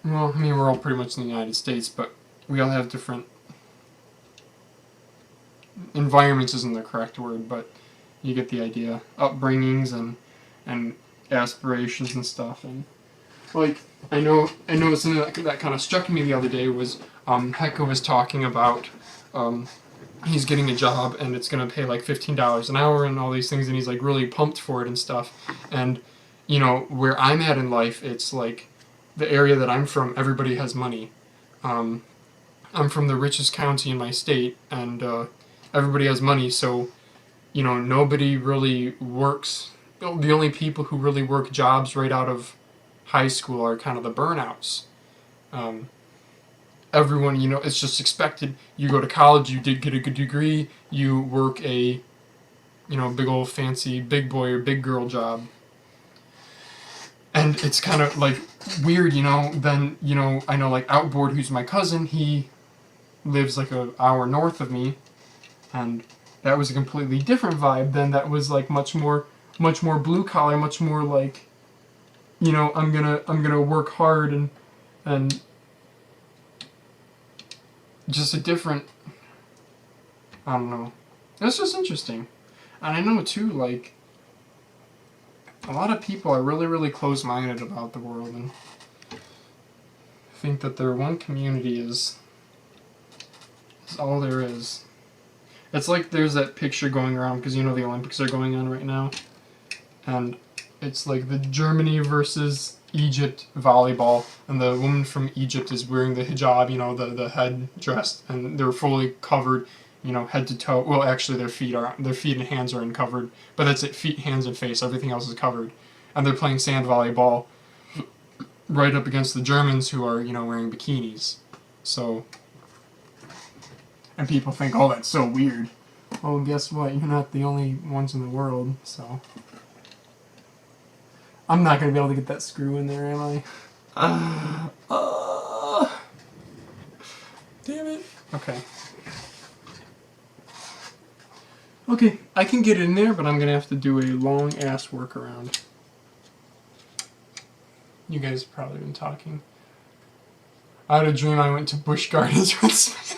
well, I mean, we're all pretty much in the United States, but we all have different environments isn't the correct word, but you get the idea. Upbringings and aspirations and stuff. And like I know something that kind of struck me the other day was Hecka was talking about he's getting a job and it's gonna pay like $15 an hour and all these things, and he's like really pumped for it and stuff. And you know, where I'm at in life, it's like the area that I'm from, everybody has money. I'm from the richest county in my state, and everybody has money, so you know, nobody really works. The only people who really work jobs right out of high school are kind of the burnouts. Everyone, you know, it's just expected. You go to college, you did get a good degree, you work a, you know, big old fancy big boy or big girl job. And it's kind of like weird, you know. Then, you know, I know like Outboard, who's my cousin, he lives like an hour north of me, and that was a completely different vibe. Then that was like much more blue collar, much more like, you know, I'm gonna work hard and just a different, I don't know. It's just interesting. And I know too, like, a lot of people are really, really close-minded about the world and think that their one community is all there is. It's like there's that picture going around, because you know the Olympics are going on right now, and it's like the Germany versus Egypt volleyball, and the woman from Egypt is wearing the hijab, you know, the head dress, and they're fully covered, you know, head to toe. Well, actually, their feet and hands are uncovered, but that's it. Feet, hands, and face. Everything else is covered, and they're playing sand volleyball right up against the Germans, who are, you know, wearing bikinis. So, and people think, oh, that's so weird. Well, guess what? You're not the only ones in the world, so. I'm not going to be able to get that screw in there, am I? Damn it. Okay. Okay, I can get in there, but I'm going to have to do a long-ass workaround. You guys have probably been talking. I had a dream I went to Busch Gardens with Spathy.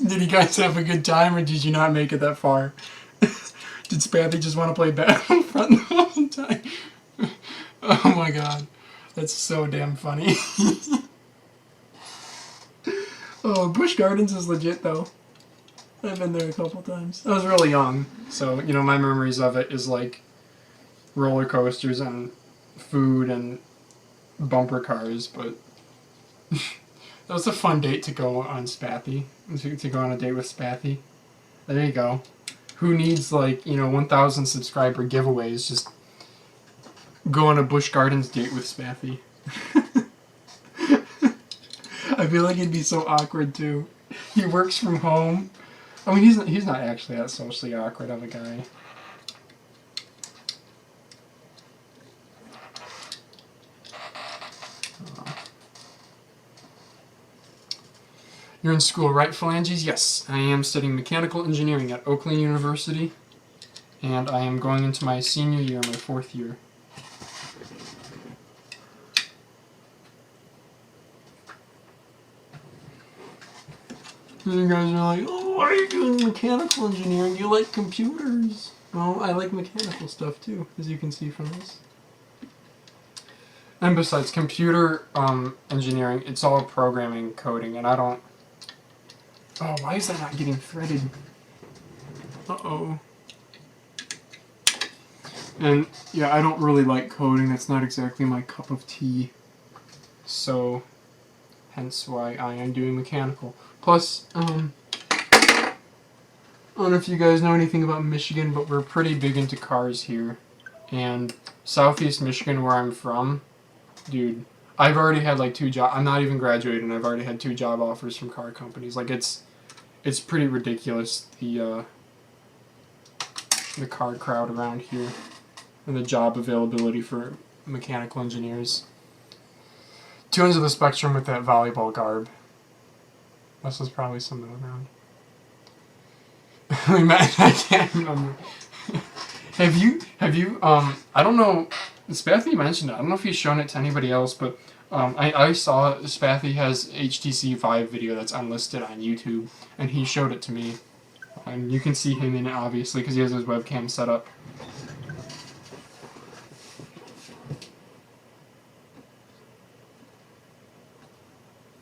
Did you guys have a good time, or did you not make it that far? Did Spathy just want to play Battlefront the whole time? Oh my god. That's so damn funny. Oh, Busch Gardens is legit, though. I've been there a couple times. I was really young, so, you know, my memories of it is like roller coasters and food and bumper cars, but that was a fun date to go on Spathy. To go on a date with Spathy. There you go. Who needs, like, you know, 1,000 subscriber giveaways? Just go on a Busch Gardens date with Spathy. I feel like it'd be so awkward, too. He works from home. I mean, he's not actually that socially awkward of a guy. You're in school, right, Phalanges? Yes, I am studying mechanical engineering at Oakland University, and I am going into my senior year, my 4th year. And you guys are like, oh, why are you doing mechanical engineering? You like computers. Well, I like mechanical stuff too, as you can see from this. And besides, computer engineering, it's all programming, coding, and I don't... Oh, why is that not getting threaded? Uh-oh. And yeah, I don't really like coding. That's not exactly my cup of tea. So, hence why I am doing mechanical. Plus, I don't know if you guys know anything about Michigan, but we're pretty big into cars here. And Southeast Michigan, where I'm from, dude, I've already had like 2 jobs. I'm not even graduated, and I've already had 2 job offers from car companies. Like it's pretty ridiculous, the car crowd around here and the job availability for mechanical engineers. 2 ends of the spectrum with that volleyball garb. This is probably some middle ground. I can't remember. Have you, I don't know, Spathy mentioned it. I don't know if he's shown it to anybody else, but I saw Spathy has HTC Vive video that's unlisted on YouTube, and he showed it to me. And you can see him in it, obviously, because he has his webcam set up.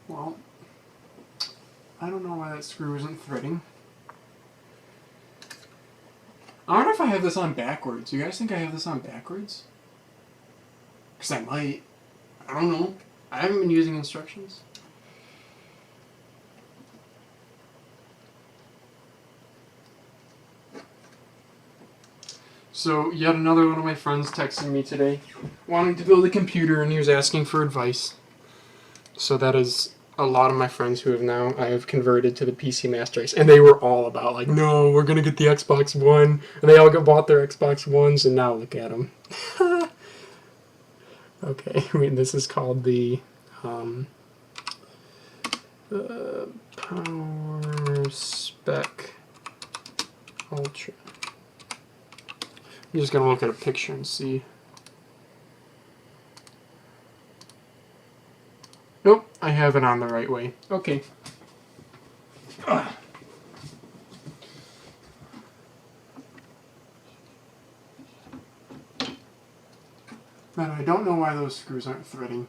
Well, I don't know why that screw isn't threading. I don't know if I have this on backwards. You guys think I have this on backwards? Because I might. I don't know. I haven't been using instructions. So, yet another one of my friends texted me today, wanting to build a computer, and he was asking for advice. So that is a lot of my friends who I have converted to the PC Master Race, and they were all about like, no, we're gonna get the Xbox One, and they all bought their Xbox Ones, and now look at them. Okay, I mean, this is called the Power Spec Ultra. I'm just gonna look at a picture and see. Nope, I have it on the right way. Okay. Man, I don't know why those screws aren't threading.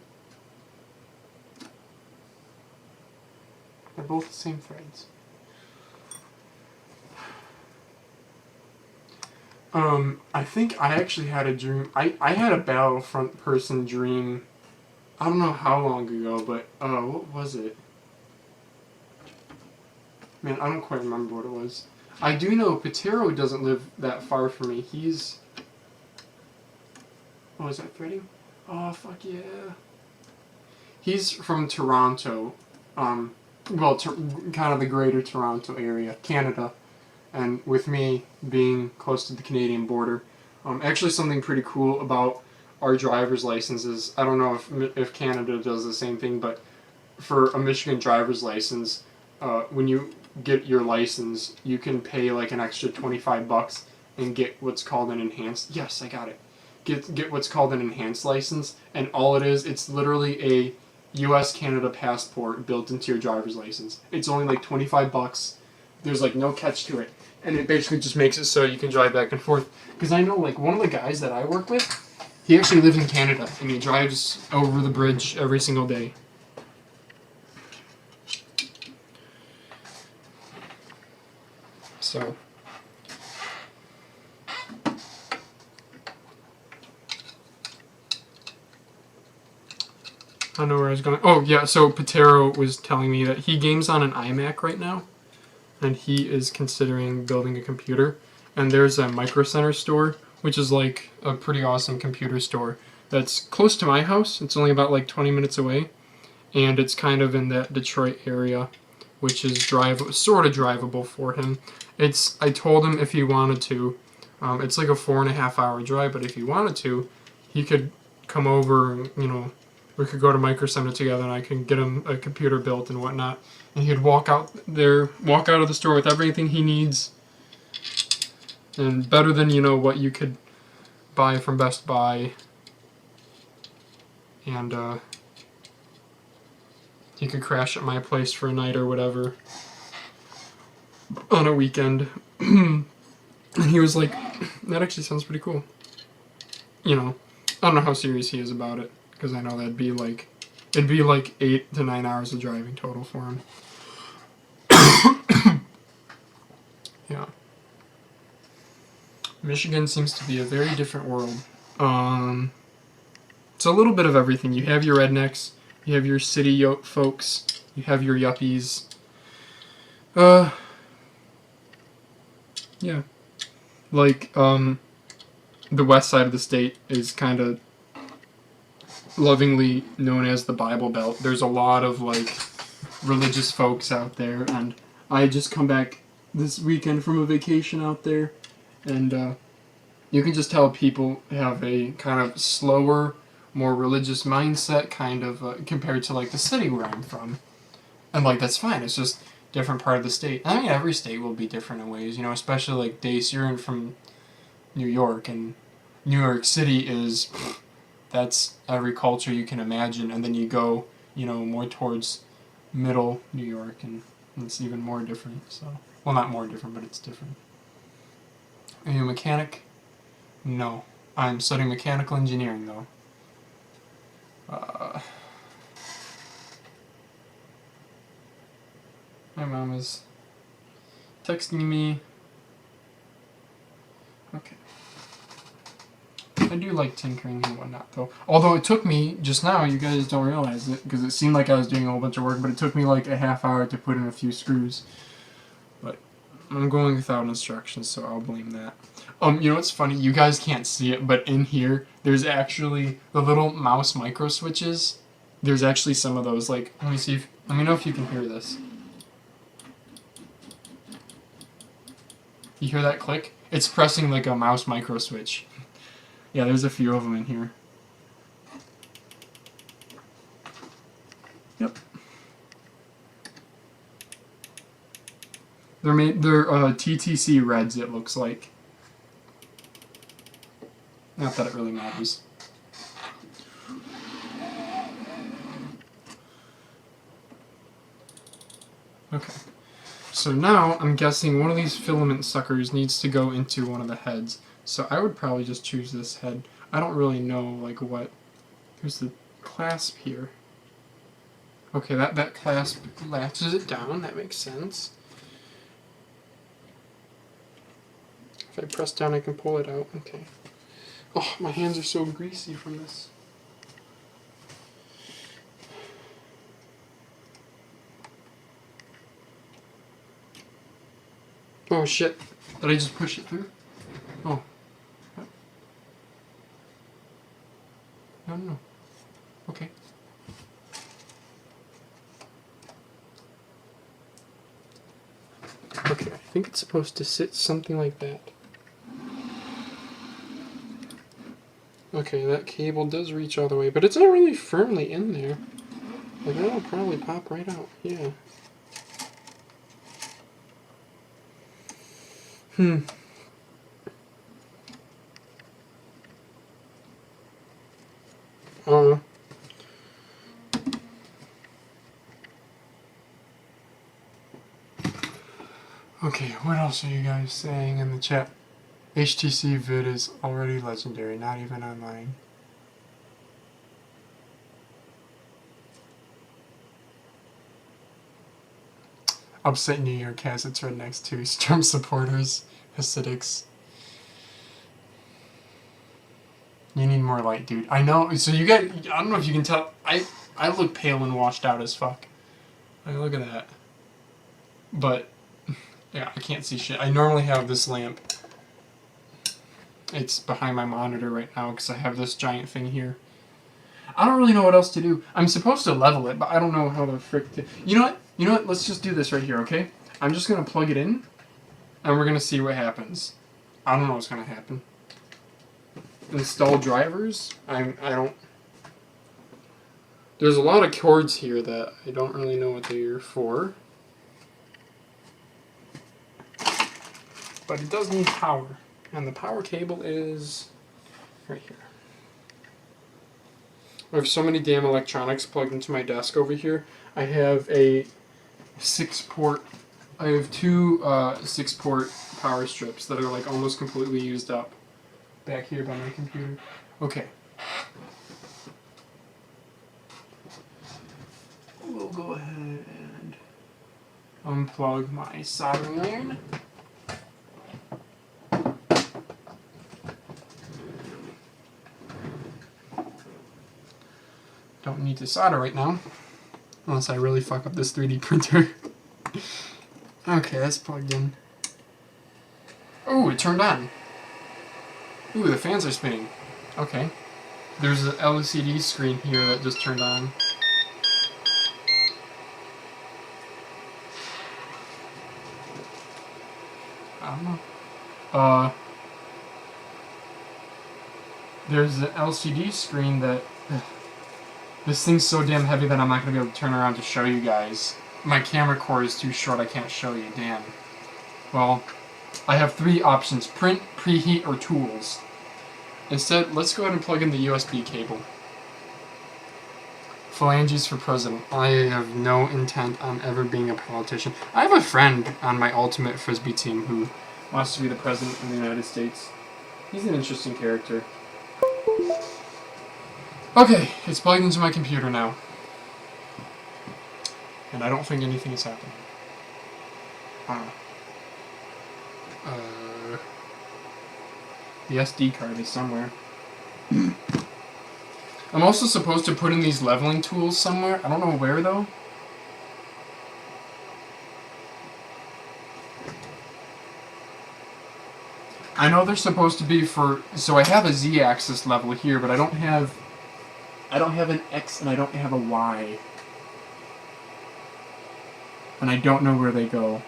They're both the same threads. I think I actually had a dream. I had a Battlefront person dream. I don't know how long ago, but what was it? Man, I don't quite remember what it was. I do know Patero doesn't live that far from me. He's... Oh, is that threading? Oh, fuck yeah. He's from Toronto. Well, kind of the greater Toronto area, Canada. And with me being close to the Canadian border, actually something pretty cool about our driver's licenses. I don't know if Canada does the same thing, but for a Michigan driver's license, when you get your license, you can pay like an extra $25 and get what's called an enhanced. Yes, I got it. Get what's called an enhanced license, and all it is, it's literally a U.S.-Canada passport built into your driver's license. It's only like $25. There's like no catch to it, and it basically just makes it so you can drive back and forth. Because I know like one of the guys that I work with, he actually lives in Canada, and he drives over the bridge every single day. So. I don't know where I was going. Oh, yeah, so Patero was telling me that he games on an iMac right now, and he is considering building a computer. And there's a Micro Center store, which is like a pretty awesome computer store that's close to my house. It's only about like 20 minutes away, and it's kind of in that Detroit area, which is sort of drivable for him. I told him if he wanted to, it's like a 4.5 hour drive, but if he wanted to, he could come over and, we could go to Micro Center together, and I can get him a computer built and whatnot. And he'd walk out of the store with everything he needs, and better than what you could buy from Best Buy. And he could crash at my place for a night or whatever on a weekend. And he was like, "That actually sounds pretty cool." I don't know how serious he is about it, because I know it'd be like 8 to 9 hours of driving total for him. Yeah. Michigan seems to be a very different world. It's a little bit of everything. You have your rednecks, you have your city folks, you have your yuppies. Yeah. Like, the west side of the state is kind of lovingly known as the Bible Belt. There's a lot of, like, religious folks out there, and I just come back this weekend from a vacation out there, and you can just tell people have a kind of slower, more religious mindset, kind of, compared to, like, the city where I'm from. And, like, that's fine. It's just different part of the state. I mean, every state will be different in ways, you know, especially, like, Dace, you're in from New York, and New York City is, that's every culture you can imagine, and then you go, you know, more towards middle New York, and it's even more different, so. Well, not more different, but it's different. Are you a mechanic? No. I'm studying mechanical engineering, though. My mom is texting me. Okay. I do like tinkering and whatnot, though. Although it took me, just now, you guys don't realize it, because it seemed like I was doing a whole bunch of work, but it took me like a half hour to put in a few screws. But I'm going without instructions, so I'll blame that. You know what's funny? You guys can't see it, but in here, there's actually the little mouse micro switches. There's actually some of those, like, let me see if, let me know if you can hear this. You hear that click? It's pressing like a mouse micro switch. Yeah, there's a few of them in here. Yep. They're TTC Reds, it looks like. Not that it really matters. Okay. So now, I'm guessing one of these filament suckers needs to go into one of the heads. So I would probably just choose this head. I don't really know, like, what... There's the clasp here. Okay, that clasp latches it down. That makes sense. If I press down, I can pull it out. Okay. Oh, my hands are so greasy from this. Oh shit. Did I just push it through? Oh. No. Okay. Okay, I think it's supposed to sit something like that. Okay, that cable does reach all the way, but it's not really firmly in there. Like, that'll probably pop right out. Yeah. I don't know. Okay, what else are you guys saying in the chat? HTC vid is already legendary, not even online. Upstate New York has its rednecks too. Storm supporters, Hasidics. You need more light, dude. I know. So you get. I don't know if you can tell. I look pale and washed out as fuck. Like, look at that. But yeah, I can't see shit. I normally have this lamp. It's behind my monitor right now because I have this giant thing here. I don't really know what else to do. I'm supposed to level it, but I don't know how the frick to... You know what? You know what? Let's just do this right here, okay? I'm just going to plug it in, and we're going to see what happens. I don't know what's going to happen. Install drivers? I don't... There's a lot of cords here that I don't really know what they're for. But it does need power. And the power cable is right here. I have so many damn electronics plugged into my desk over here. I have a 6-port... I have two 6-port power strips that are like almost completely used up back here by my computer. Okay. We'll go ahead and unplug my soldering iron. don't need to solder right now. Unless I really fuck up this 3D printer. Okay, that's plugged in. Oh, it turned on. Ooh, the fans are spinning. Okay. There's an LCD screen here that just turned on. I don't know. There's an LCD screen that... This thing's so damn heavy that I'm not going to be able to turn around to show you guys. My camera cord is too short, I can't show you, damn. Well, I have 3 options: print, preheat, or tools. Instead, let's go ahead and plug in the USB cable. Phalanges for president. I have no intent on ever being a politician. I have a friend on my Ultimate Frisbee team who wants to be the president of the United States. He's an interesting character. Okay, it's plugged into my computer now. And I don't think anything is happening. The SD card is somewhere. I'm also supposed to put in these leveling tools somewhere. I don't know where, though. I know they're supposed to be for... So I have a Z-axis level here, but I don't have an X and I don't have a Y. And I don't know where they go.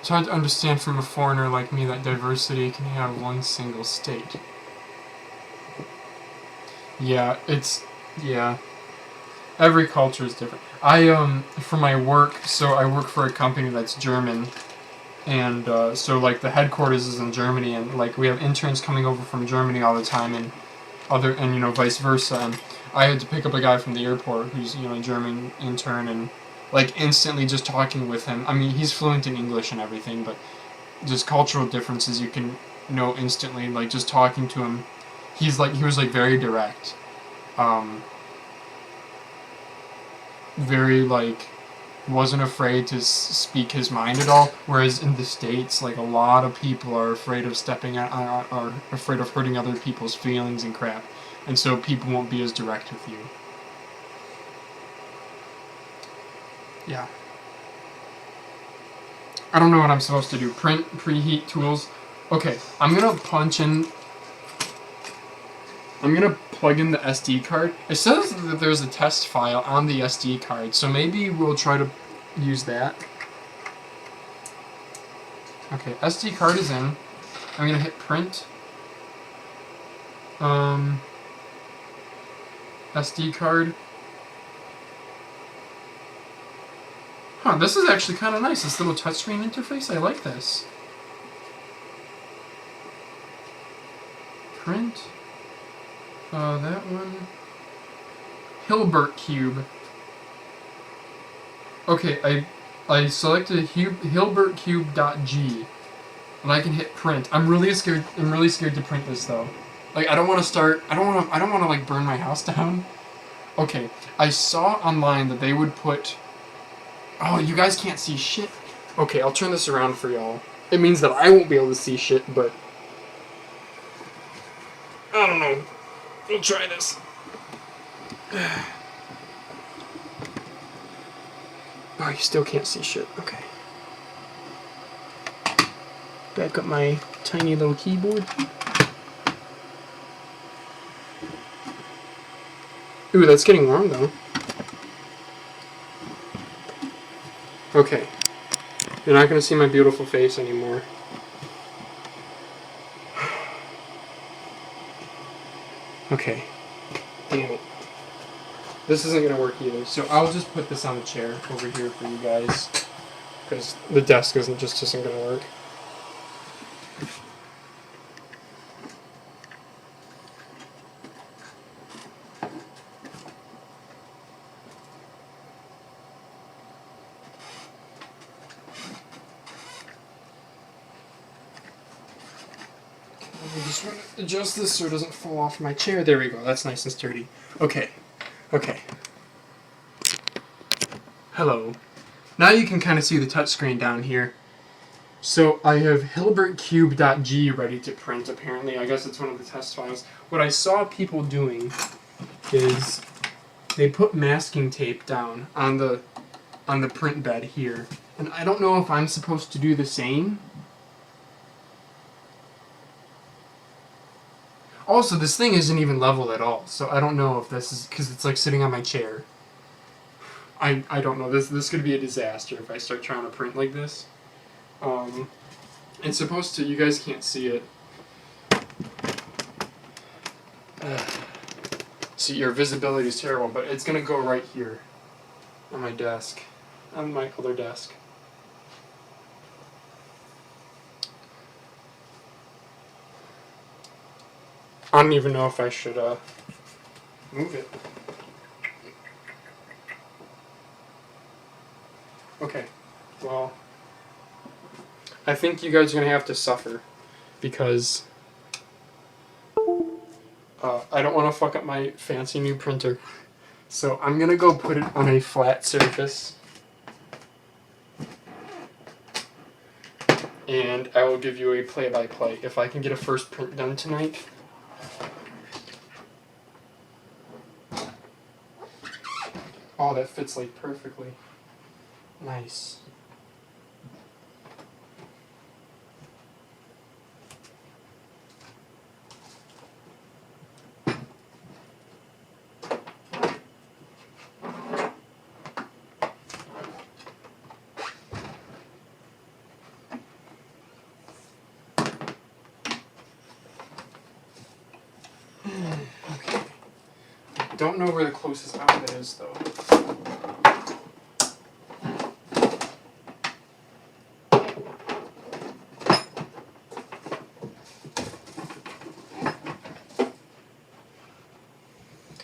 It's hard to understand from a foreigner like me that diversity can have one single state. Yeah, yeah. Every culture is different. For my work, so I work for a company that's German, and so like the headquarters is in Germany, and like we have interns coming over from Germany all the time, and you know, vice versa. And I had to pick up a guy from the airport who's, you know, a German intern, and like instantly just talking with him. I mean, he's fluent in English and everything, but just cultural differences you can know instantly. Like just talking to him, he was like very direct. Very, like, wasn't afraid to speak his mind at all, whereas in the States, like, a lot of people are afraid of stepping out, are afraid of hurting other people's feelings and crap, and so people won't be as direct with you. Yeah. I don't know what I'm supposed to do. Print, preheat, tools. Okay, I'm gonna plug in the SD card. It says that there's a test file on the SD card, so maybe we'll try to use that. Okay, SD card is in. I'm gonna hit print. SD card. Huh, this is actually kind of nice, this little touchscreen interface. I like this. Print. That one. Hilbert cube. Okay, I selected Hilbert cube.g, and I can hit print. I'm really scared to print this though. Like I don't want to like burn my house down. Okay, I saw online that they would put... Oh, you guys can't see shit. Okay, I'll turn this around for y'all. It means that I won't be able to see shit, but I don't know. We'll try this. Oh, you still can't see shit. Okay. Back up my tiny little keyboard. Ooh, that's getting warm though. Okay. You're not going to see my beautiful face anymore. Okay. Damn it. This isn't going to work either. So I'll just put this on the chair over here for you guys. Because the desk isn't going to work. I just want to adjust this so it doesn't fall off my chair. There we go. That's nice and sturdy. Okay. Okay. Hello. Now you can kind of see the touchscreen down here. So I have HilbertCube.g ready to print, apparently. I guess it's one of the test files. What I saw people doing is they put masking tape down on the print bed here. And I don't know if I'm supposed to do the same. Also, this thing isn't even level at all, so I don't know if this is, because it's like sitting on my chair. I don't know. This could be a disaster if I start trying to print like this. It's supposed to, you guys can't see it. See, your visibility is terrible, but it's going to go right here on my desk, on my other desk. I don't even know if I should move it. Okay, well, I think you guys are going to have to suffer because I don't want to fuck up my fancy new printer. So I'm going to go put it on a flat surface and I will give you a play-by-play if I can get a first print done tonight. Oh, that fits like perfectly. Nice. Okay. Don't know where the closest outlet is though.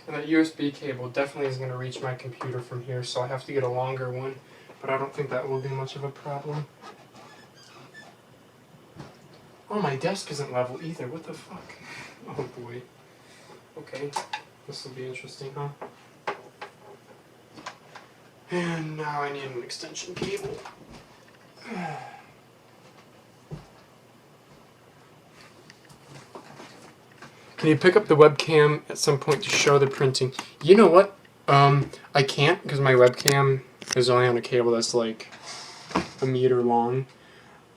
And that USB cable definitely is going to reach my computer from here, so I have to get a longer one, but I don't think that will be much of a problem. Oh, my desk isn't level either. What the fuck? Oh boy. Okay, this will be interesting, huh? And now I need an extension cable. Can you pick up the webcam at some point to show the printing? You know what? I can't because my webcam is only on a cable that's like a meter long.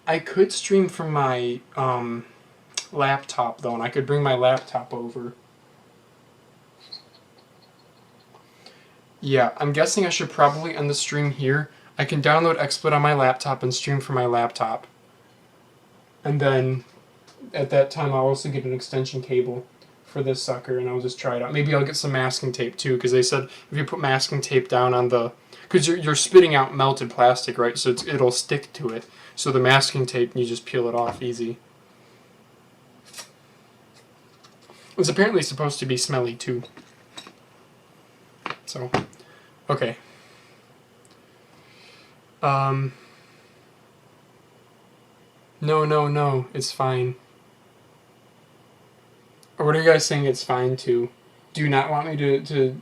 I could stream from my laptop though, and I could bring my laptop over. Yeah, I'm guessing I should probably end the stream here. I can download XSplit on my laptop and stream from my laptop. And then at that time I'll also get an extension cable for this sucker and I'll just try it out. Maybe I'll get some masking tape too, because they said if you put masking tape down on the, because you're spitting out melted plastic, right? So it'll stick to it. So the masking tape, you just peel it off easy. It's apparently supposed to be smelly too. So, okay. No, it's fine. Or what are you guys saying it's fine to? Do you not want me to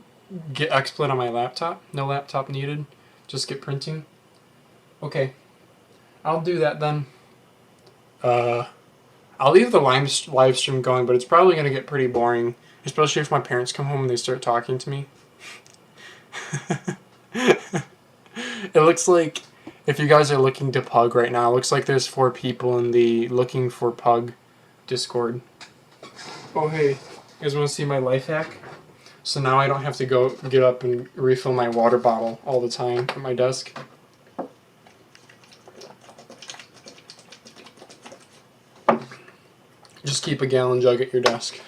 get XSplit on my laptop? No laptop needed? Just get printing? Okay. I'll do that then. I'll leave the live stream going, but it's probably going to get pretty boring. Especially if my parents come home and they start talking to me. It looks like, if you guys are looking to Pug right now, it looks like there's 4 people in the Looking for Pug Discord. Oh hey, you guys want to see my life hack? So now I don't have to go get up and refill my water bottle all the time at my desk. Just keep a gallon jug at your desk.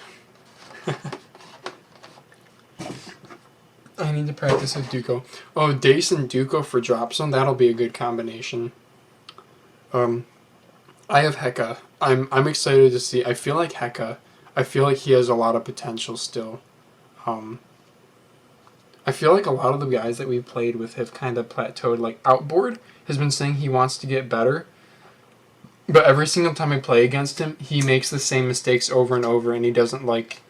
I need to practice with Duco. Oh, Dace and Duco for Drop Zone, that'll be a good combination. I have Heka. I'm excited to see. I feel like Heka, I feel like he has a lot of potential still. I feel like a lot of the guys that we've played with have kind of plateaued. Like Outboard has been saying he wants to get better, but every single time I play against him, he makes the same mistakes over and over, and he doesn't like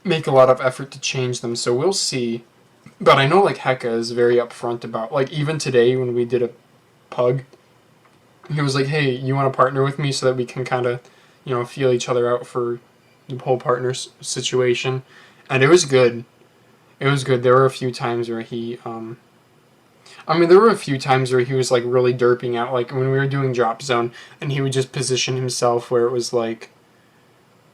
make a lot of effort to change them. So we'll see. But I know like Heka is very upfront about, like, even today when we did a pug, he was like, "Hey, you want to partner with me so that we can kind of, feel each other out for the whole partner situation," and it was good. It was good. There were a few times where there were a few times where he was like really derping out, like when we were doing drop zone, and he would just position himself where it was like,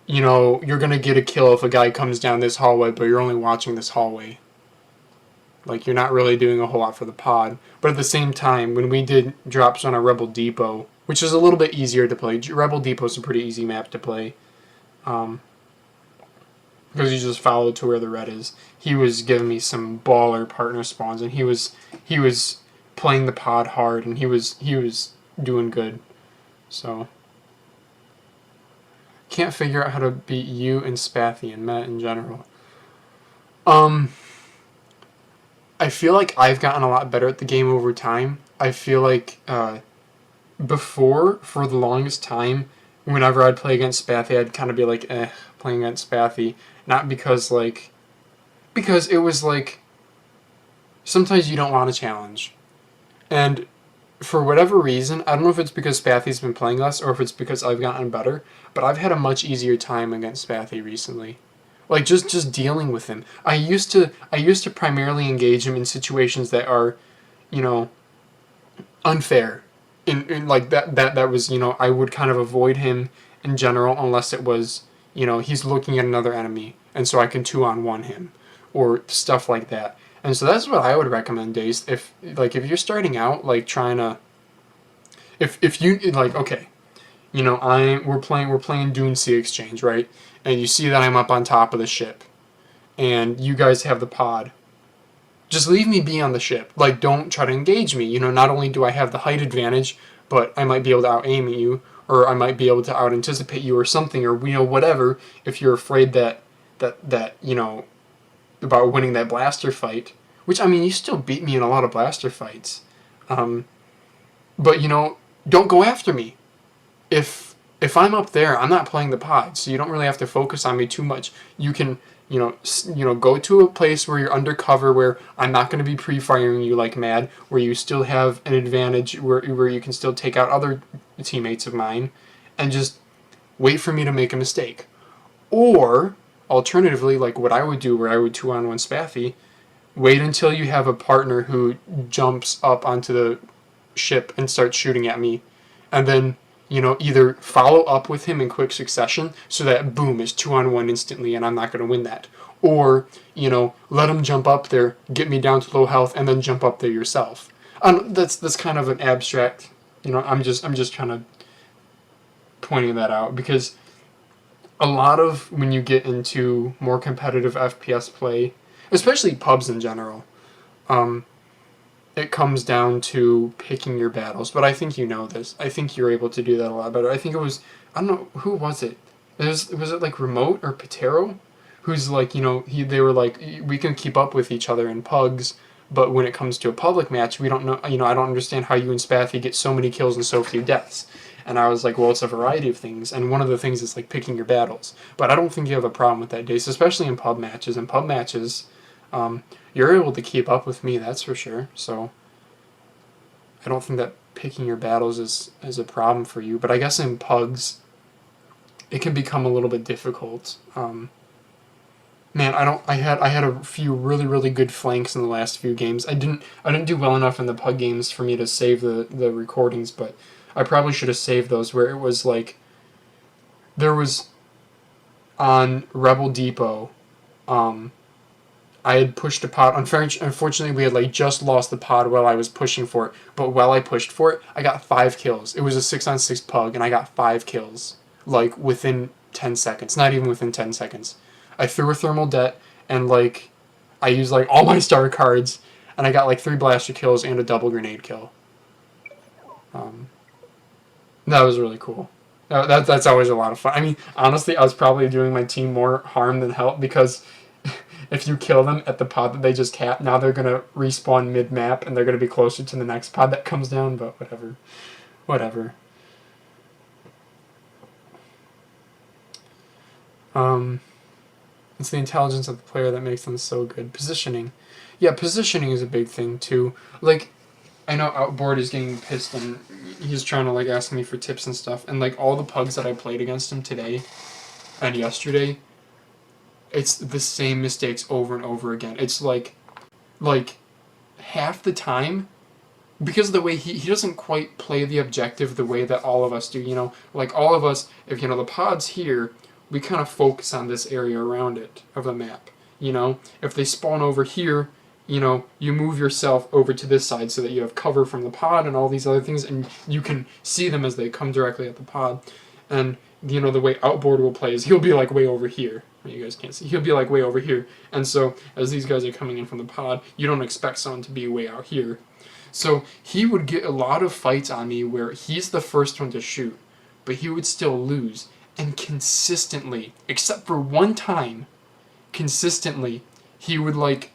you're gonna get a kill if a guy comes down this hallway, but you're only watching this hallway. Like, you're not really doing a whole lot for the pod. But at the same time, when we did drops on a Rebel Depot, which is a little bit easier to play, Rebel Depot is a pretty easy map to play, because you just follow to where the red is. He was giving me some baller partner spawns, and he was playing the pod hard, and he was doing good. So can't figure out how to beat you and Spathy and Matt in general. I feel like I've gotten a lot better at the game over time. I feel like before, for the longest time, whenever I'd play against Spathy, I'd kind of be like, playing against Spathy. Not because it was like, sometimes you don't want a challenge. And for whatever reason, I don't know if it's because Spathy's been playing less or if it's because I've gotten better, but I've had a much easier time against Spathy recently. Like, just dealing with him. I used to primarily engage him in situations that are, unfair. In like that was, I would kind of avoid him in general unless it was, he's looking at another enemy and so I can 2-on-1 him or stuff like that. And so that's what I would recommend, Dace. If you're starting out, like, trying to, if you like, okay, we're playing Dune Sea Exchange, right? And you see that I'm up on top of the ship, and you guys have the pod. Just leave me be on the ship. Like, don't try to engage me. Not only do I have the height advantage, but I might be able to out aim at you, or I might be able to out anticipate you, or something, or whatever. If you're afraid that about winning that blaster fight, which, I mean, you still beat me in a lot of blaster fights, but don't go after me. If I'm up there, I'm not playing the pod, so you don't really have to focus on me too much. You can, go to a place where you're undercover, where I'm not going to be pre-firing you like mad, where you still have an advantage, where you can still take out other teammates of mine, and just wait for me to make a mistake. Or, alternatively, like what I would do, where I would 2-on-1 Spathy, wait until you have a partner who jumps up onto the ship and starts shooting at me, and then either follow up with him in quick succession so that boom is 2-on-1 instantly and I'm not going to win that, or let him jump up there, get me down to low health, and then jump up there yourself. That's kind of an abstract. I'm just kind of pointing that out because a lot of when you get into more competitive FPS play, especially pubs in general, it comes down to picking your battles. But I think you know this. I think you're able to do that a lot better. I think it was, I don't know, who was it? Was it like Remote or Patero? Who's like, they were like, we can keep up with each other in pugs, but when it comes to a public match, we don't know, I don't understand how you and Spathy get so many kills and so few deaths. And I was like, well, it's a variety of things, and one of the things is like picking your battles. But I don't think you have a problem with that, Dace, especially in pub matches. In pub matches, you're able to keep up with me, that's for sure. So I don't think that picking your battles is a problem for you. But I guess in pugs, it can become a little bit difficult. Man, I had a few really, really good flanks in the last few games. I didn't do well enough in the pug games for me to save the recordings, but I probably should have saved those where it was like there was on Rebel Depot, I had pushed a pod. Unfortunately, we had like just lost the pod while I was pushing for it. But while I pushed for it, I got 5 kills. It was a 6-on-6 pug, and I got 5 kills, like within 10 seconds. Not even within 10 seconds. I threw a thermal det, and like I used like all my star cards, and I got like 3 blaster kills and a double grenade kill. That was really cool. That's always a lot of fun. I mean, honestly, I was probably doing my team more harm than help because if you kill them at the pod that they just tapped, now they're gonna respawn mid-map and they're gonna be closer to the next pod that comes down. But whatever. It's the intelligence of the player that makes them so good. Positioning. Yeah, positioning is a big thing too. Like, I know Outboard is getting pissed and he's trying to like ask me for tips and stuff. And like all the pugs that I played against him today and yesterday, it's the same mistakes over and over again. It's like half the time, because of the way he doesn't quite play the objective the way that all of us do. Like all of us, if the pod's here, we kind of focus on this area around it of the map. If they spawn over here, you move yourself over to this side so that you have cover from the pod and all these other things, and you can see them as they come directly at the pod. And the way Outboard will play is he'll be like way over here. You guys can't see. He'll be like way over here. And so as these guys are coming in from the pod, you don't expect someone to be way out here. So he would get a lot of fights on me where he's the first one to shoot, but he would still lose. And consistently, except for one time, consistently, he would like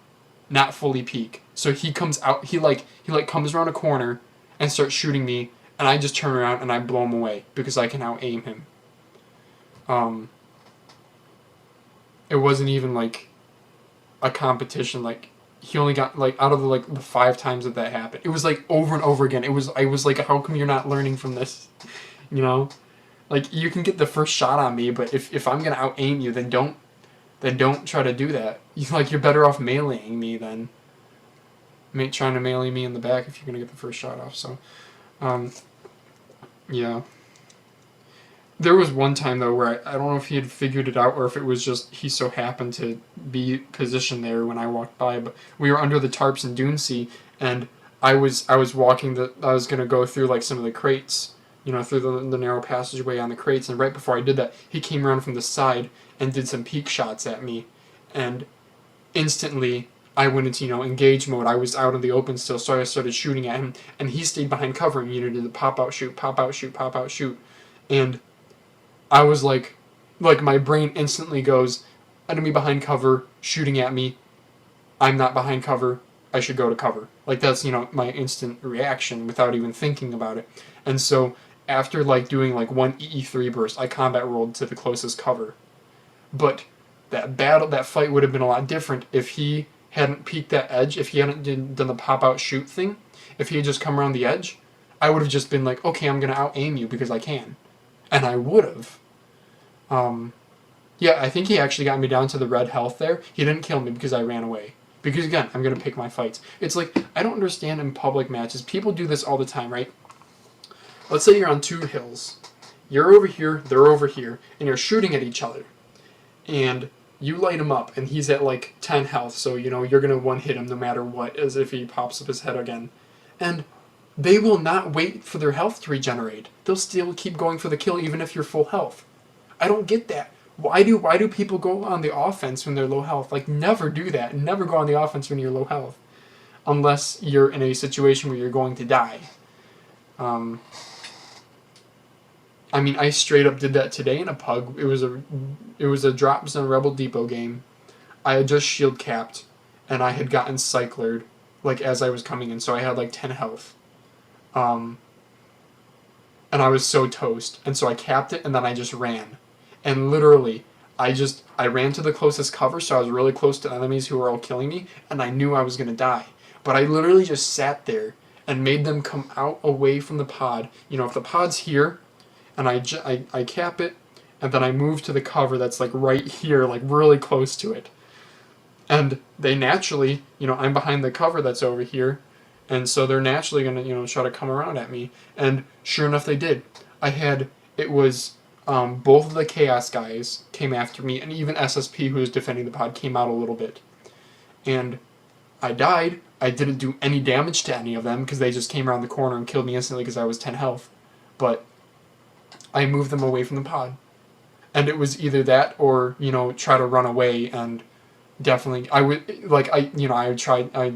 not fully peek. So he comes out, he comes around a corner and starts shooting me, and I just turn around and I blow him away because I can out aim him. It wasn't even like a competition. Like he only got like out of the 5 times that happened. It was like over and over again. I was like, how come you're not learning from this? Like you can get the first shot on me, but if I'm gonna out aim you, then don't try to do that. You're better off meleeing me than trying to melee me in the back if you're gonna get the first shot off. So, yeah. There was one time though where I don't know if he had figured it out or if it was just he so happened to be positioned there when I walked by, but we were under the tarps in Dunesea, and I was walking I was gonna go through like some of the crates, through the narrow passageway on the crates, and right before I did that, he came around from the side and did some peek shots at me, and instantly I went into engage mode. I was out in the open still, so I started shooting at him, and he stayed behind cover and did the pop out shoot, pop out shoot, pop out shoot, and I was like my brain instantly goes, enemy behind cover, shooting at me, I'm not behind cover, I should go to cover. Like that's, my instant reaction without even thinking about it. And so after doing one EE3 burst, I combat rolled to the closest cover. But that fight would have been a lot different if he hadn't peeked that edge, if he hadn't done the pop out shoot thing, if he had just come around the edge, I would have just been like, okay, I'm gonna out aim you because I can. And I would have. Yeah, I think he actually got me down to the red health there. He didn't kill me because I ran away. Because again, I'm going to pick my fights. It's like, I don't understand in public matches. People do this all the time, right? Let's say you're on 2 hills. You're over here, they're over here, and you're shooting at each other. And you light him up, and he's at 10 health, so you're going to one-hit him no matter what, as if he pops up his head again. And they will not wait for their health to regenerate. They'll still keep going for the kill even if you're full health. I don't get that. Why do people go on the offense when they're low health? Never do that. Never go on the offense when you're low health. Unless you're in a situation where you're going to die. I straight up did that today in a pug. It was a Drop Zone Rebel Depot game. I had just shield capped, and I had gotten cyclered, as I was coming in, so I had 10 health. And I was so toast, and so I capped it, and then I just ran. And literally, I ran to the closest cover, so I was really close to enemies who were all killing me, and I knew I was going to die. But I literally just sat there and made them come out away from the pod. If the pod's here, and I cap it, and then I move to the cover that's right here, really close to it. And they naturally, I'm behind the cover that's over here, and so they're naturally going to, try to come around at me. And sure enough, they did. It was... both of the Chaos guys came after me, and even SSP, who was defending the pod, came out a little bit. And I died. I didn't do any damage to any of them, because they just came around the corner and killed me instantly because I was 10 health. But I moved them away from the pod. And it was either that or, try to run away, and definitely, I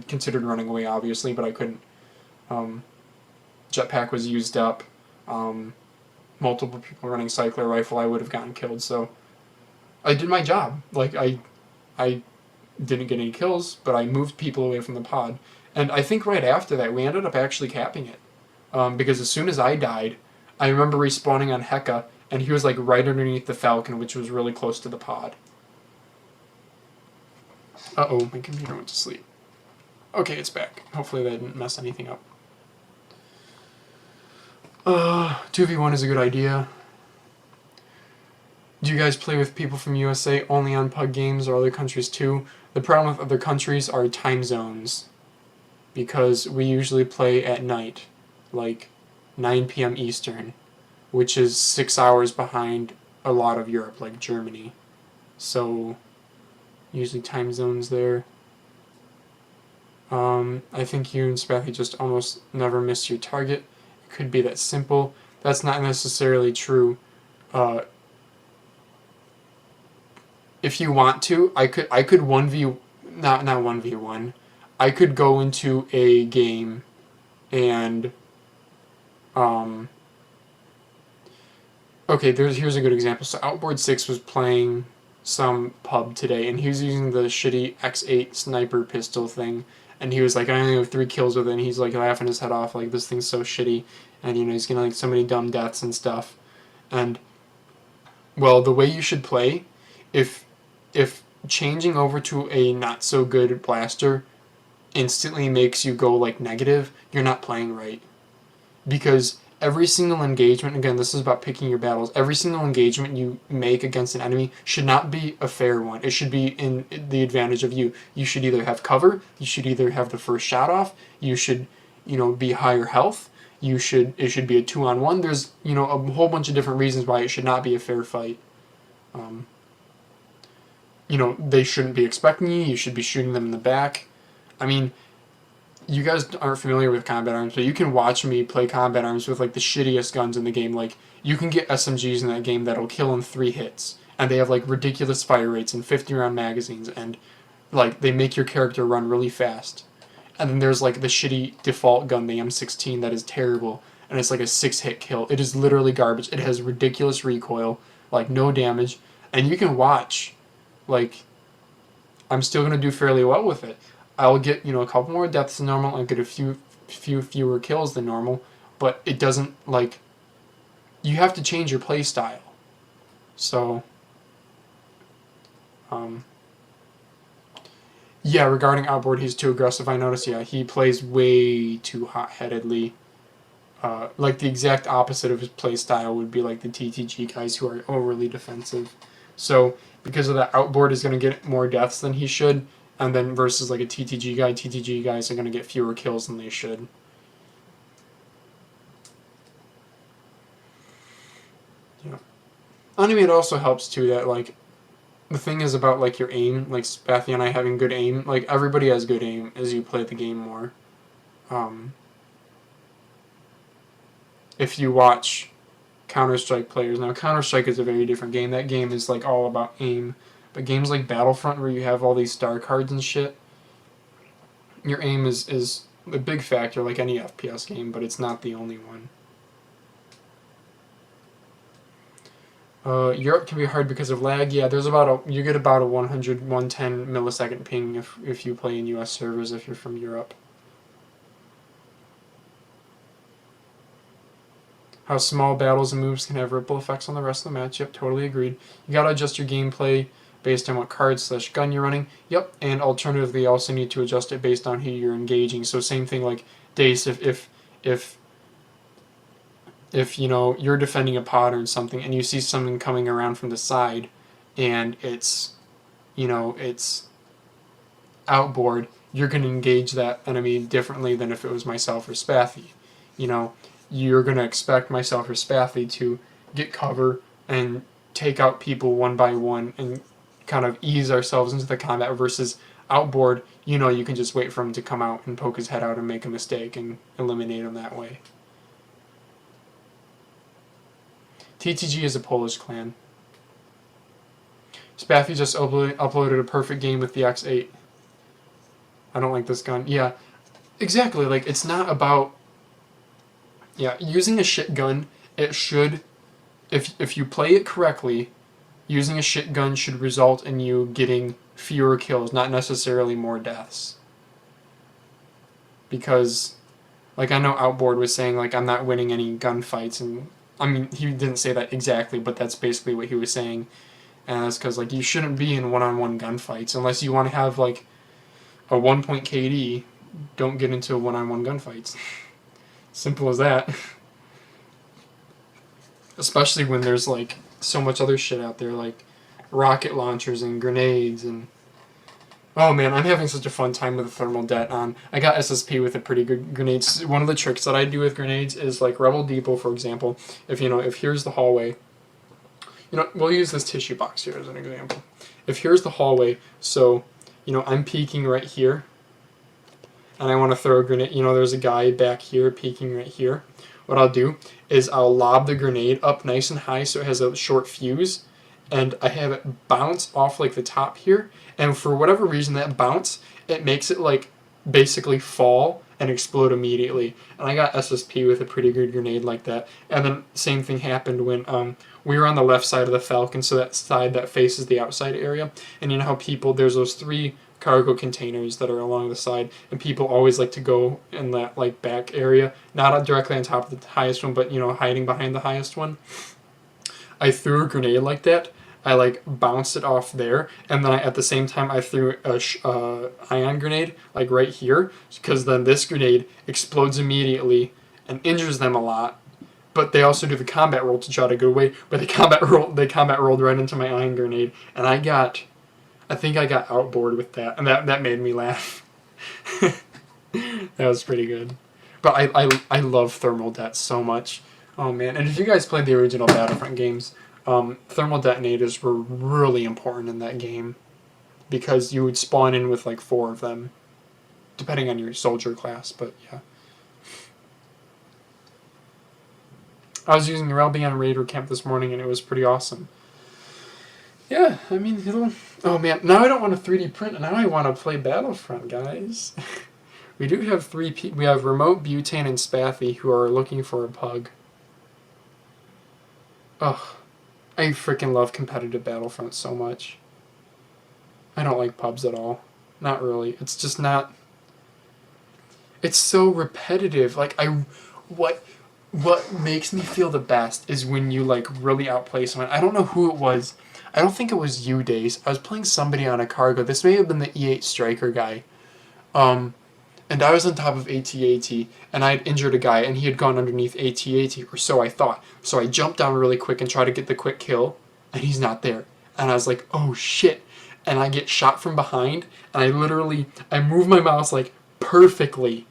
considered running away, obviously, but I couldn't. Jetpack was used up. Multiple people running cycler rifle, I would have gotten killed. So I did my job. I didn't get any kills, but I moved people away from the pod. And I think right after that, we ended up actually capping it. Because as soon as I died, I remember respawning on Heka, and he was right underneath the Falcon, which was really close to the pod. Uh-oh, my computer went to sleep. Okay, it's back. Hopefully that didn't mess anything up. 2v1 is a good idea. Do you guys play with people from USA only on Pug games or other countries too? The problem with other countries are time zones. Because we usually play at night, like 9 p.m. Eastern, which is 6 hours behind a lot of Europe, like Germany. So, usually time zones there. I think you and Spathy just almost never miss your target. It could be that simple. That's not necessarily true. If you want to, I could 1v, not 1v1. I could go into a game and okay, here's a good example. So Outboard 6 was playing some pub today, and he was using the shitty X8 sniper pistol thing, and he was like, I only have 3 kills with it, and he's like laughing his head off, like, this thing's so shitty, and you know, he's getting like so many dumb deaths and stuff. And well, the way you should play, if changing over to a not so good blaster instantly makes you go like negative, you're not playing right. Because every single engagement, again, this is about picking your battles, every single engagement you make against an enemy should not be a fair one. It should be in the advantage of you. You should either have cover, you should either have the first shot off, you should, be higher health, it should be a 2-on-1. There's, a whole bunch of different reasons why it should not be a fair fight. They shouldn't be expecting you should be shooting them in the back. I mean, you guys aren't familiar with Combat Arms, but you can watch me play Combat Arms with like the shittiest guns in the game. Like, you can get SMGs in that game that'll kill in 3 hits, and they have like ridiculous fire rates and 50-round magazines, and like they make your character run really fast. And then there's like the shitty default gun, the M16, that is terrible, and it's like a 6-hit kill. It is literally garbage. It has ridiculous recoil, like no damage, and you can watch, like, I'm still gonna do fairly well with it. I'll get, a couple more deaths than normal, I'll get a few fewer kills than normal, but it doesn't, like, you have to change your play style. So, yeah, regarding Outboard, he's too aggressive, I noticed. Yeah, he plays way too hot-headedly. Like, the exact opposite of his play style would be like the TTG guys who are overly defensive. So, because of that, Outboard is going to get more deaths than he should, and then versus like a TTG guys are going to get fewer kills than they should. Yeah. I mean, it also helps too that, like, the thing is about like your aim, like Spathy and I having good aim. Like, everybody has good aim as you play the game more. If you watch Counter-Strike players, now Counter-Strike is a very different game. That game is like all about aim. But games like Battlefront, where you have all these star cards and shit, your aim is a big factor, like any FPS game, but it's not the only one. Europe can be hard because of lag. Yeah, there's you get about a 100, 110 millisecond ping if you play in US servers if you're from Europe. How small battles and moves can have ripple effects on the rest of the match. Yep, totally agreed. You gotta adjust your gameplay based on what card/gun you're running. Yep, and alternatively, you also need to adjust it based on who you're engaging. So same thing like Dace, if you're defending a pod or something and you see something coming around from the side and it's Outboard, you're going to engage that enemy differently than if it was myself or Spathy. You're going to expect myself or Spathy to get cover and take out people one by one and kind of ease ourselves into the combat, versus Outboard, you can just wait for him to come out and poke his head out and make a mistake and eliminate him that way. TTG is a Polish clan. Spathy just uploaded a perfect game with the X8. I don't like this gun. Yeah, exactly. Like, it's not about... Yeah, using a shit gun, it should... If you play it correctly, using a shit gun should result in you getting fewer kills, not necessarily more deaths. Because, like, I know Outboard was saying, like, I'm not winning any gunfights, and... I mean, he didn't say that exactly, but that's basically what he was saying. And that's because, like, you shouldn't be in one-on-one gunfights unless you want to have, like, a 1-point KD. don't get into one-on-one gunfights. Simple as that. Especially when there's like so much other shit out there, like rocket launchers and grenades and... Oh man, I'm having such a fun time with the thermal det on. I got SSP with a pretty good grenades. One of the tricks that I do with grenades is like Rebel Depot, for example. If here's the hallway, we'll use this tissue box here as an example. If here's the hallway, so I'm peeking right here, and I want to throw a grenade. There's a guy back here peeking right here. What I'll do is I'll lob the grenade up nice and high so it has a short fuse, and I have it bounce off like the top here, and for whatever reason that bounce, it makes it like basically fall and explode immediately. And I got SSP with a pretty good grenade like that. And then same thing happened when we were on the left side of the Falcon, so that side that faces the outside area. And you know how there's those 3 cargo containers that are along the side, and people always like to go in that like back area, not directly on top of the highest one, but hiding behind the highest one. I threw a grenade like that. I like bounced it off there, and then at the same time I threw a ion grenade like right here, because then this grenade explodes immediately and injures them a lot. But they also do the combat roll to try to get away. But they combat rolled right into my ion grenade, and I think I got outboard with that, and that made me laugh. That was pretty good. But I love thermal det so much. Oh man! And if you guys played the original Battlefront games, thermal detonators were really important in that game, because you would spawn in with like 4 of them, depending on your soldier class. But yeah, I was using the Relbion Raider Camp this morning, and it was pretty awesome. Yeah, I mean, oh man, now I don't want to 3D print, and now I want to play Battlefront, guys. We do have we have Remote, Butane, and Spathy who are looking for a pug. Ugh. I freaking love competitive Battlefront so much. I don't like pubs at all. Not really. It's just not... It's so repetitive. Like, what makes me feel the best is when you, like, really outplay someone. I don't know who it was. I don't think it was you, Dace. I was playing somebody on a cargo. This may have been the E8 Striker guy. And I was on top of AT-AT, and I had injured a guy, and he had gone underneath AT-AT, or so I thought. So I jumped down really quick and tried to get the quick kill, and he's not there. And I was like, oh shit. And I get shot from behind, and I move my mouse like perfectly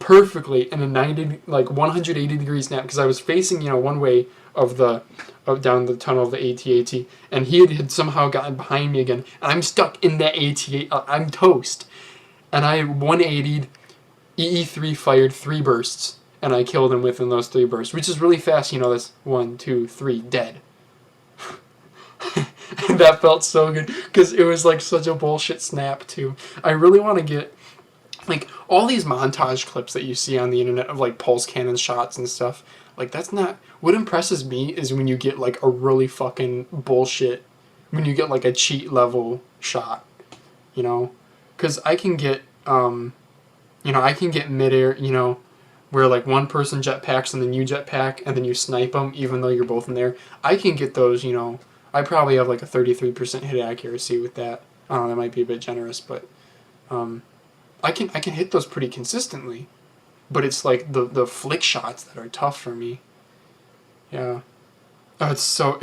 in a 180 degree snap, because I was facing, one way down the tunnel of the AT-AT, and he had somehow gotten behind me again, and I'm stuck in that AT-AT, I'm toast. And I 180'd, EE3 fired 3 bursts, and I killed him within those 3 bursts, which is really fast. That's 1, 2, 3, dead. That felt so good, because it was like such a bullshit snap too. I really want to get, like, all these montage clips that you see on the internet of like pulse cannon shots and stuff. Like, that's not, what impresses me is when you get like a really fucking bullshit, when you get like a cheat level shot, because I can get, I can get midair, where like one person jetpacks and then you jetpack and then you snipe them even though you're both in there. I can get those, I probably have like a 33% hit accuracy with that. I don't know, that might be a bit generous, but I can hit those pretty consistently. But it's like the flick shots that are tough for me. Yeah. Oh,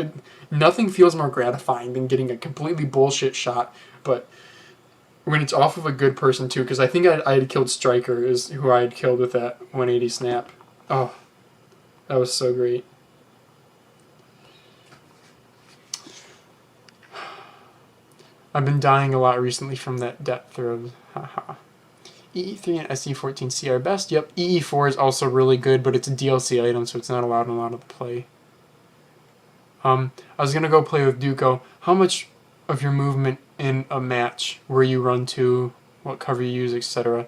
nothing feels more gratifying than getting a completely bullshit shot, but when it's off of a good person too, because I think I had killed Striker, is who I had killed with that 180 snap. Oh, that was so great. I've been dying a lot recently from that depth throw. Haha. EE3 and SE14C are best. Yep, EE4 is also really good, but it's a DLC item, so it's not allowed in a lot of the play. I was going to go play with Duco. How much of your movement in a match, where you run to, what cover you use, etc.,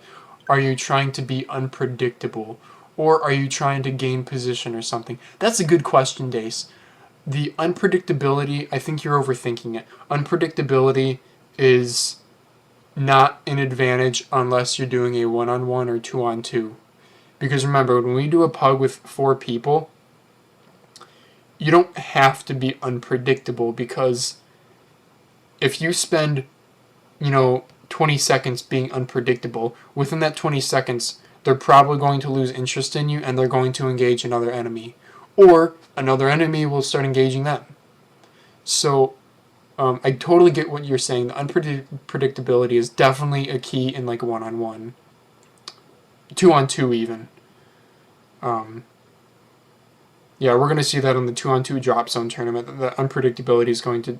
are you trying to be unpredictable? Or are you trying to gain position or something? That's a good question, Dace. The unpredictability, I think you're overthinking it. Unpredictability is not an advantage unless you're doing a 1-on-1 or 2-on-2. Because remember, when we do a pug with 4 people, you don't have to be unpredictable, because if you spend, 20 seconds being unpredictable. Within that 20 seconds, they're probably going to lose interest in you and they're going to engage another enemy. Or another enemy will start engaging them. So I totally get what you're saying. The unpredictability is definitely a key in like one-on-one. 2-on-2 even. Yeah, we're going to see that in the 2-on-2 drop zone tournament. The unpredictability is going to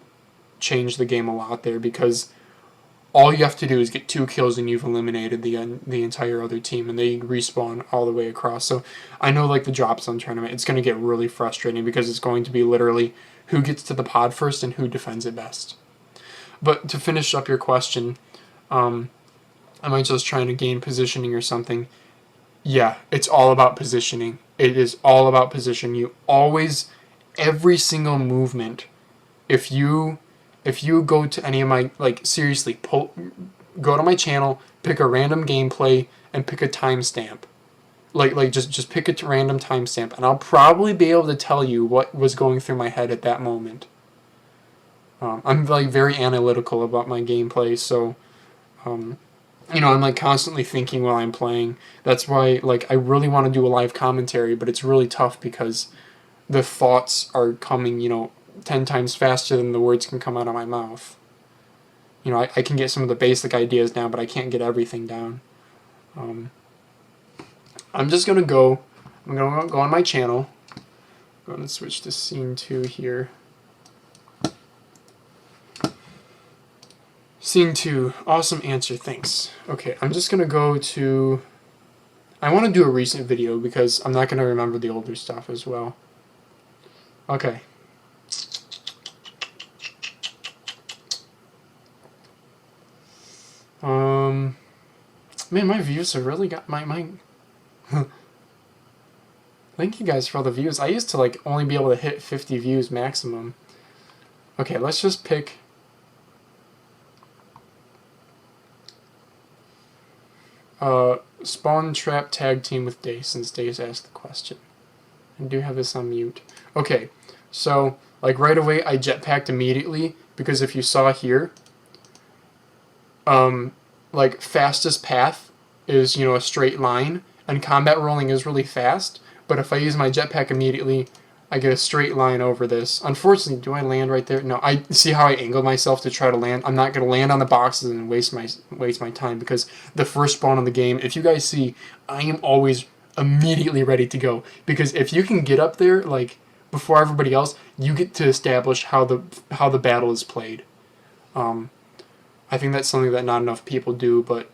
change the game a lot there, because all you have to do is get 2 kills and you've eliminated the entire other team, and they respawn all the way across. So I know like the drop zone tournament, it's going to get really frustrating because it's going to be literally who gets to the pod first and who defends it best. But to finish up your question, am I just trying to gain positioning or something? Yeah, it's all about positioning. It is all about position. You always, every single movement, if you go to any of my, like, seriously, go to my channel, pick a random gameplay, and pick a timestamp. Like just pick a random timestamp, and I'll probably be able to tell you what was going through my head at that moment. I'm like very analytical about my gameplay, so you know, I'm like constantly thinking while I'm playing. That's why like I really want to do a live commentary, but it's really tough because the thoughts are coming, you know, 10 times faster than the words can come out of my mouth. You know, I can get some of the basic ideas down, but I can't get everything down. I'm just going to go, I'm going to go on my channel. I'm going to switch to scene 2 here. Scene 2, awesome answer, thanks. Okay, I'm just going to go to, I want to do a recent video because I'm not going to remember the older stuff as well. Okay. Man, my views have really got my Thank you guys for all the views. I used to like only be able to hit 50 views maximum. Okay, let's just pick spawn trap tag team with Day, since Day's asked the question. I do have this on mute. Okay, so like right away I jetpacked immediately, because if you saw here, like fastest path is, you know, a straight line, and combat rolling is really fast, but if I use my jetpack immediately, I get a straight line over this. Unfortunately, do I land right there? No, I see how I angled myself to try to land. I'm not going to land on the boxes and waste my time, because the first spawn in the game, if you guys see, I am always immediately ready to go, because if you can get up there like before everybody else, you get to establish how the battle is played. I think that's something that not enough people do, but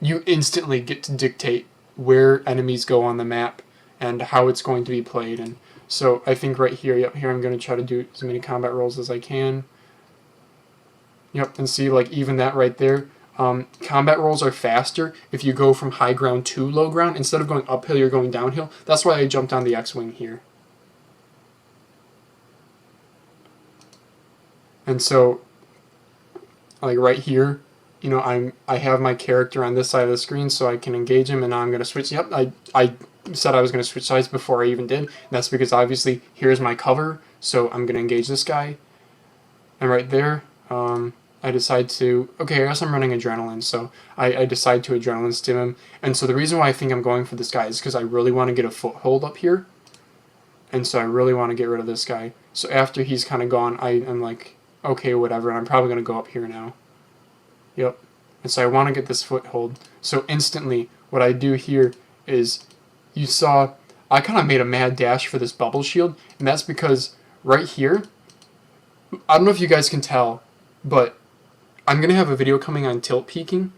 you instantly get to dictate where enemies go on the map and how it's going to be played. And so I think right here, yep, here I'm going to try to do as many combat rolls as I can. Yep, and see, like, even that right there, combat rolls are faster if you go from high ground to low ground. Instead of going uphill, you're going downhill. That's why I jumped on the X-Wing here. And so, like right here, you know, I have my character on this side of the screen so I can engage him, and now I'm going to switch. Yep, I said I was going to switch sides before I even did. And that's because obviously here's my cover, so I'm going to engage this guy. And right there, I decide to, okay, I guess I'm running adrenaline, so I decide to adrenaline stim him. And so the reason why I think I'm going for this guy is because I really want to get a foothold up here. And so I really want to get rid of this guy. So after he's kind of gone, I'm like, okay, whatever, and I'm probably going to go up here now. Yep. And so I want to get this foothold. So instantly, what I do here is, you saw, I kind of made a mad dash for this bubble shield, and that's because right here, I don't know if you guys can tell, but I'm going to have a video coming on tilt peaking.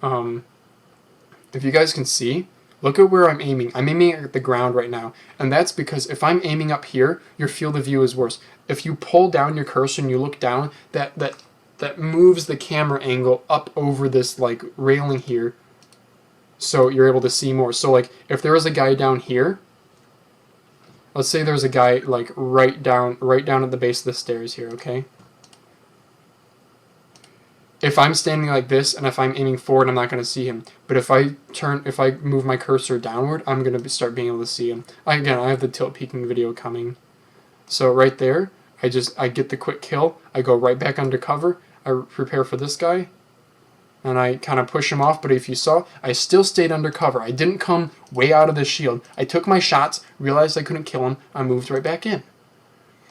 If you guys can see, look at where I'm aiming. I'm aiming at the ground right now, and that's because if I'm aiming up here, your field of view is worse. If you pull down your cursor and you look down, that moves the camera angle up over this like railing here, so you're able to see more. So like if there was a guy down here, let's say there's a guy like right down at the base of the stairs here, okay? If I'm standing like this and if I'm aiming forward, I'm not going to see him. But if I move my cursor downward, I'm going to start being able to see him. Again, I have the tilt peaking video coming. So right there, I get the quick kill. I go right back under cover. I prepare for this guy. and I kind of push him off, but if you saw, I still stayed under cover. I didn't come way out of the shield. I took my shots, realized I couldn't kill him, I moved right back in.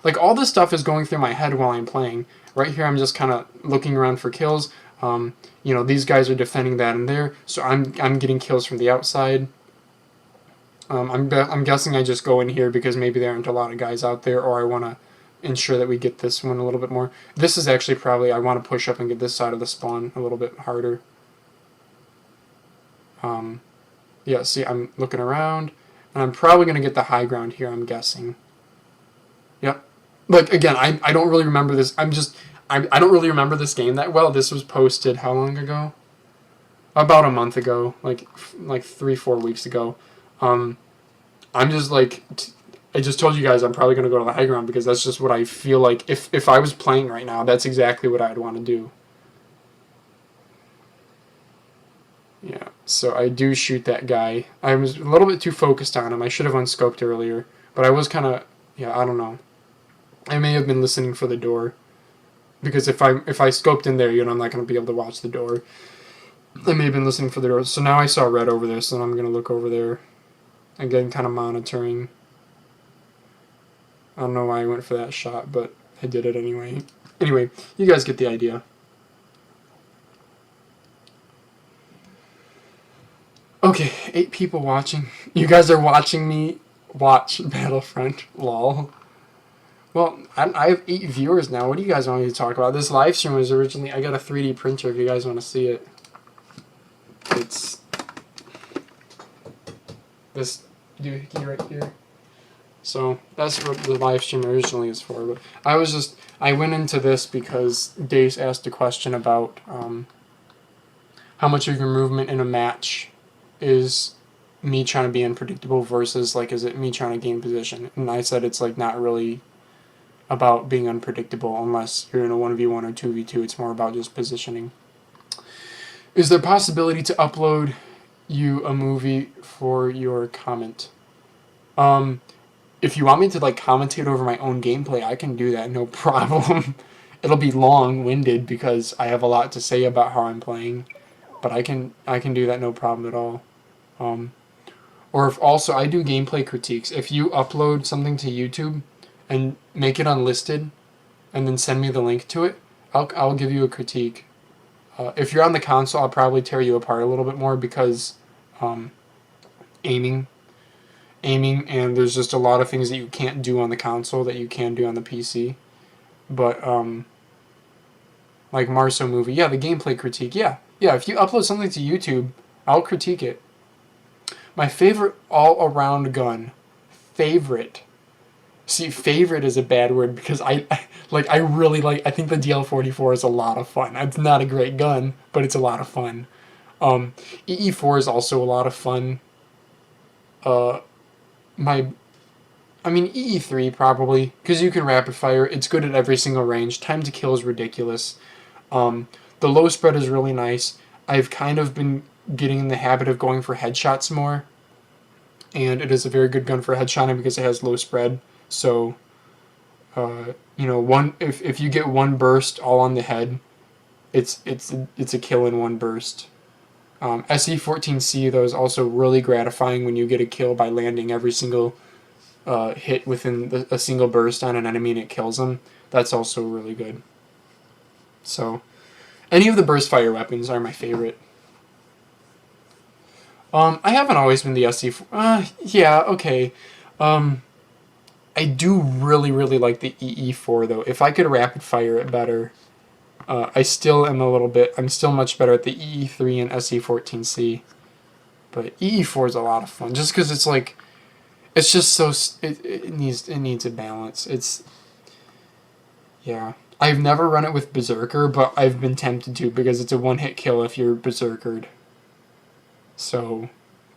Like, all this stuff is going through my head while I'm playing. Right here, I'm just kind of looking around for kills. You know, these guys are defending that and there, so I'm getting kills from the outside. I'm guessing I just go in here because maybe there aren't a lot of guys out there, or I want to ensure that we get this one a little bit more. This is actually probably, I want to push up and get this side of the spawn a little bit harder. Yeah, see, I'm looking around, and I'm probably going to get the high ground here, I'm guessing. Yep. Like, again, I don't really remember this. I don't really remember this game that well. This was posted how long ago? About a month ago, like 3-4 weeks ago. I'm just like, I just told you guys I'm probably going to go to the high ground because that's just what I feel like. If I was playing right now, that's exactly what I'd want to do. Yeah, so I do shoot that guy. I was a little bit too focused on him. I should have unscoped earlier, but I was kind of, yeah, I don't know. I may have been listening for the door, because if I scoped in there, you know, I'm not going to be able to watch the door. I may have been listening for the door. So now I saw red over there, so I'm going to look over there. Again, kind of monitoring. I don't know why I went for that shot, but I did it anyway. Anyway, you guys get the idea. Okay, 8 people watching. You guys are watching me watch Battlefront. Lol. Well, I have 8 viewers now. What do you guys want me to talk about? This live stream was originally... I got a 3D printer if you guys want to see it. It's... this doohickey right here. So, that's what the live stream originally is for. But I went into this because Dace asked a question about how much of your movement in a match is me trying to be unpredictable versus, like, is it me trying to gain position? And I said it's, like, not really about being unpredictable unless you're in a 1v1 or 2v2. It's more about just positioning. Is there possibility to upload you a movie for your comment? If you want me to, like, commentate over my own gameplay, I can do that, no problem. It'll be long-winded because I have a lot to say about how I'm playing, but I can do that no problem at all. Or if also, I do gameplay critiques. If you upload something to YouTube and make it unlisted and then send me the link to it, I'll give you a critique. If you're on the console, I'll probably tear you apart a little bit more because aiming, and there's just a lot of things that you can't do on the console that you can do on the PC. But like Marso movie, yeah, the gameplay critique, yeah, if you upload something to YouTube, I'll critique it. My favorite all-around gun, favorite. See, favorite is a bad word because I really like, I think the DL44 is a lot of fun. It's not a great gun, but it's a lot of fun. EE4 is also a lot of fun. EE3 probably, because you can rapid fire. It's good at every single range. Time to kill is ridiculous. The low spread is really nice. I've kind of been getting in the habit of going for headshots more, and it is a very good gun for headshotting because it has low spread. So, you know, if you get one burst all on the head, it's a kill in one burst. SE14C though is also really gratifying when you get a kill by landing every single hit within a single burst on an enemy and it kills them. That's also really good. So, any of the burst fire weapons are my favorite. I haven't always been the SE4. Yeah, okay. I do really like the EE4 though. If I could rapid fire it better, I'm still much better at the EE3 and SE14C. But EE4 is a lot of fun just because it's like, it's just so, it needs a balance. Yeah. I've never run it with Berserker, but I've been tempted to because it's a one-hit kill if you're Berserkered. So,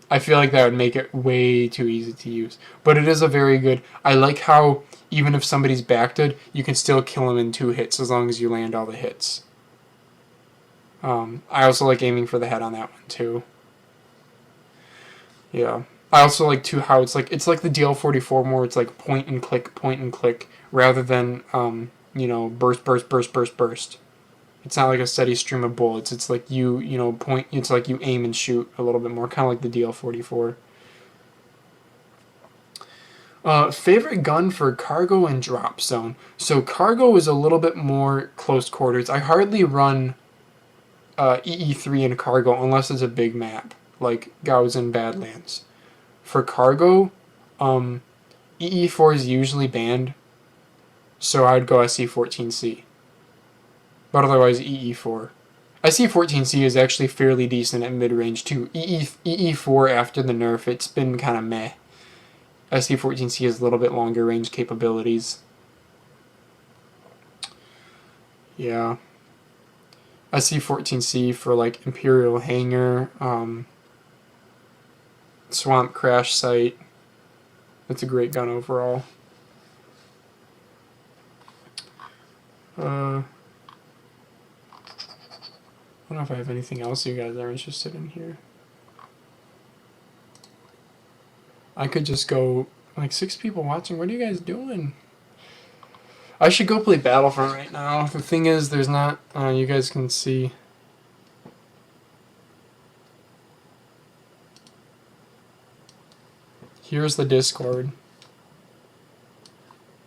I feel like that would make it way too easy to use. But it is a very good... I like how, even if somebody's backed, you can still kill him in 2 hits as long as you land all the hits. I also like aiming for the head on that one, too. Yeah. I also like, too, how it's like the DL44 more. It's like point and click, rather than, you know, burst. It's not like a steady stream of bullets. It's like you know, point. It's like you aim and shoot a little bit more, kind of like the DL-44. Favorite gun for cargo and drop zone. So cargo is a little bit more close quarters. I hardly run EE3 in cargo unless it's a big map, like Gauzen Badlands. For cargo, EE4 is usually banned, so I'd go SC14C. But otherwise, EE4. SC14C is actually fairly decent at mid-range too. EE4 after the nerf, it's been kind of meh. SC14C has a little bit longer range capabilities. Yeah. SC14C for like Imperial Hangar, Swamp Crash Site. That's a great gun overall. I don't know if I have anything else you guys are interested in here. I could just go, like 6 people watching. What are you guys doing? I should go play Battlefront right now. The thing is, there's not, you guys can see. Here's the Discord.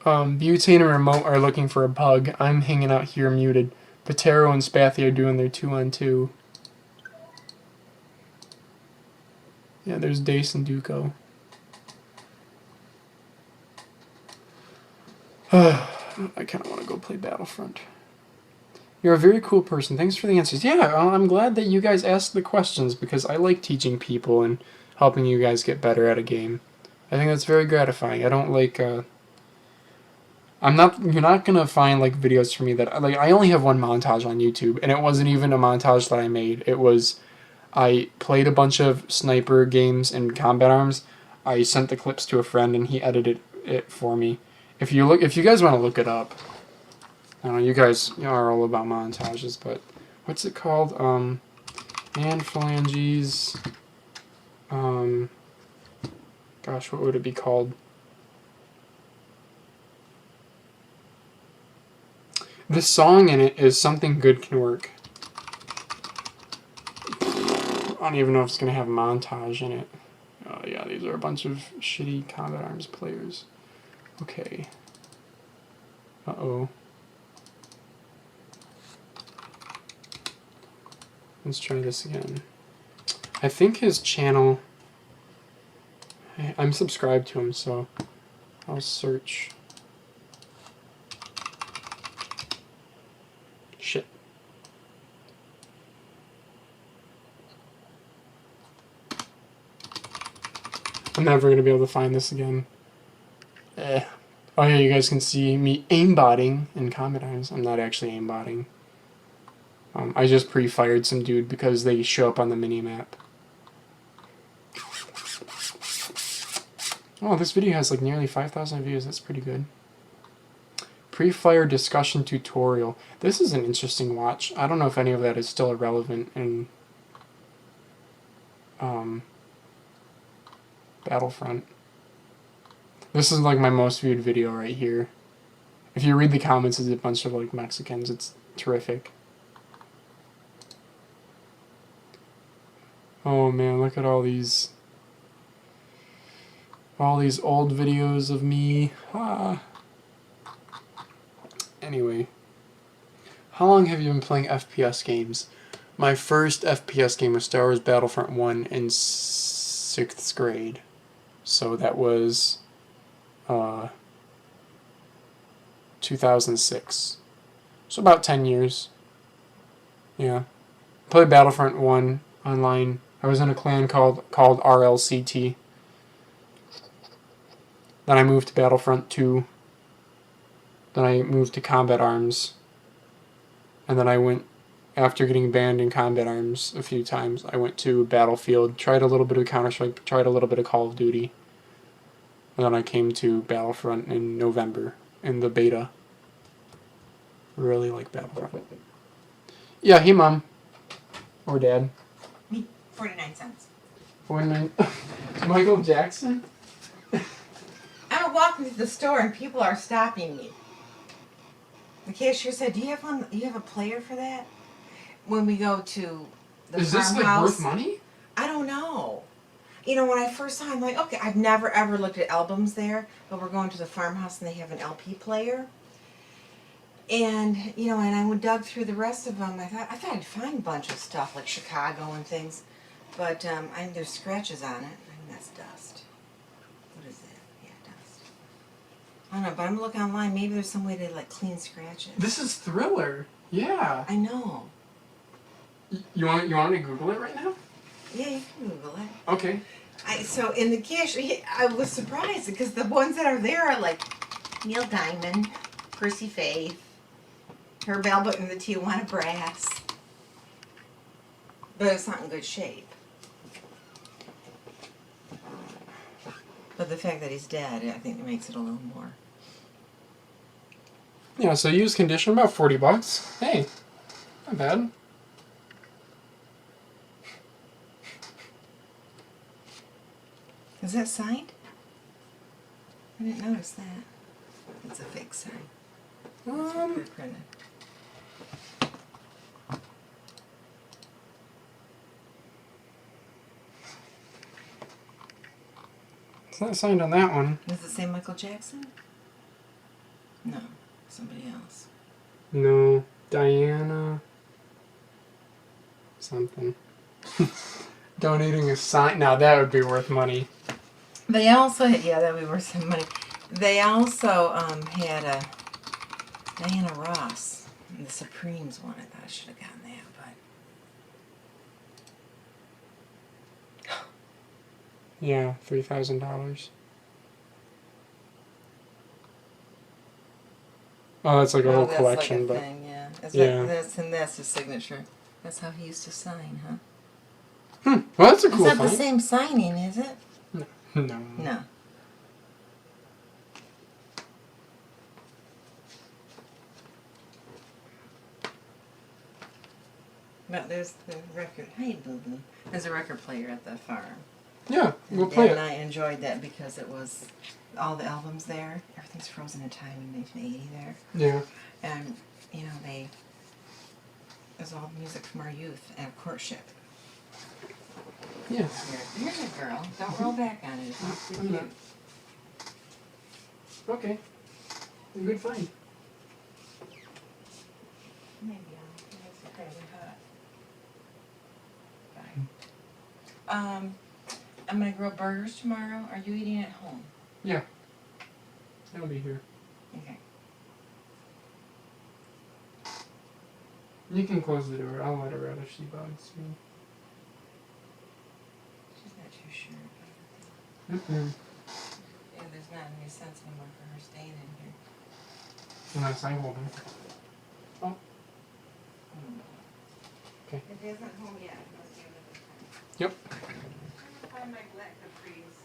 Butane and Remote are looking for a pug. I'm hanging out here muted. Patero and Spathy are doing their 2-on-2. Yeah, there's Dace and Duco. I kind of want to go play Battlefront. You're a very cool person. Thanks for the answers. Yeah, I'm glad that you guys asked the questions because I like teaching people and helping you guys get better at a game. I think that's very gratifying. I don't like, you're not gonna find like videos for me that, like, I only have one montage on YouTube, and it wasn't even a montage that I made. It was, I played a bunch of sniper games and combat arms. I sent the clips to a friend and he edited it for me. If you guys want to look it up, I don't know, you guys are all about montages, but what's it called? And phalanges. Gosh, what would it be called? The song in it is Something Good Can Work. I don't even know if it's gonna have a montage in it. Oh yeah, these are a bunch of shitty combat arms players. Okay. Uh-oh. Let's try this again. I think his channel... I'm subscribed to him, so I'll search. Shit. I'm never going to be able to find this again. Oh yeah, you guys can see me aimbotting in combat arms. I'm not actually aimbotting. I just pre-fired some dude because they show up on the mini-map. Oh, this video has like nearly 5,000 views. That's pretty good. Pre-fire discussion tutorial. This is an interesting watch. I don't know if any of that is still relevant in Battlefront. This is like my most viewed video right here. If you read the comments, it's a bunch of like Mexicans. It's terrific. Oh man, look at all these old videos of me. Anyway, how long have you been playing FPS games? My first FPS game was Star Wars Battlefront 1 in 6th grade. So that was 2006. So about 10 years. Yeah. Played Battlefront 1 online. I was in a clan called RLCT. Then I moved to Battlefront 2. Then I moved to Combat Arms. And then I went, after getting banned in Combat Arms a few times, I went to Battlefield, tried a little bit of Counter-Strike, tried a little bit of Call of Duty. And then I came to Battlefront in November, in the beta. Really like Battlefront. Yeah, hey Mom. Or Dad. Me, 49 cents. 49. Michael Jackson? I'm walking to the store and people are stopping me. The cashier said, "Do you have one? You have a player for that?" When we go to the Is this like farmhouse, worth money? I don't know. You know, when I first saw it, I'm like, okay, I've never ever looked at albums there, but we're going to the farmhouse and they have an LP player. And you know, and I dug through the rest of them. I thought I'd find a bunch of stuff like Chicago and things, but there's scratches on it. I think that's dust. What is that? Yeah, dust. I don't know, but I'm looking online. Maybe there's some way to like clean scratches. This is Thriller. Yeah. I know. You want me to Google it right now? Yeah, you can Google it. Okay. So in the cashier, I was surprised because the ones that are there are like Neil Diamond, Percy Faith, Herb Albert and the Tijuana Brass. But it's not in good shape. But the fact that he's dead, I think it makes it a little more. Yeah, so used condition, about $40. Hey, not bad. Is that signed? I didn't notice that. It's a fake sign. It's printed. It's not signed on that one. Does it say Michael Jackson? No, somebody else. No, Diana. Something. Donating a sign. Now that would be worth money. They also, yeah, that would be worth some money. They also had a Diana Ross, the Supremes one. I thought I should have gotten that, but Yeah, $3,000. Oh, that's like a whole that's collection, like a but thing, yeah. yeah. That's his signature. That's how he used to sign, huh? Well, that's a It's cool not the find. same signing, is it? No. No. But there's the record. Hey, Boo Boo. There's a record player at the farm. Yeah, we'll And play Dad and it. I enjoyed that because it was all the albums there. Everything's frozen in time in 1980 there. Yeah. And, you know, it was all music from our youth and courtship. Yeah. Here's a girl. Don't roll back on it. It's not too I'm not. cute. Okay. A good find. Maybe it's crazy hot. Bye. I'm gonna grill burgers tomorrow. Are you eating at home? Yeah. I'll be here. Okay. You can close the door. I'll let her out if she bugs me. She's not too sure. Mm-mm. Yeah, there's not any sense anymore for her staying in here. Unless I hold her. Oh. Okay. If he isn't home yet, I must give it a time. Yep. Find my black capris.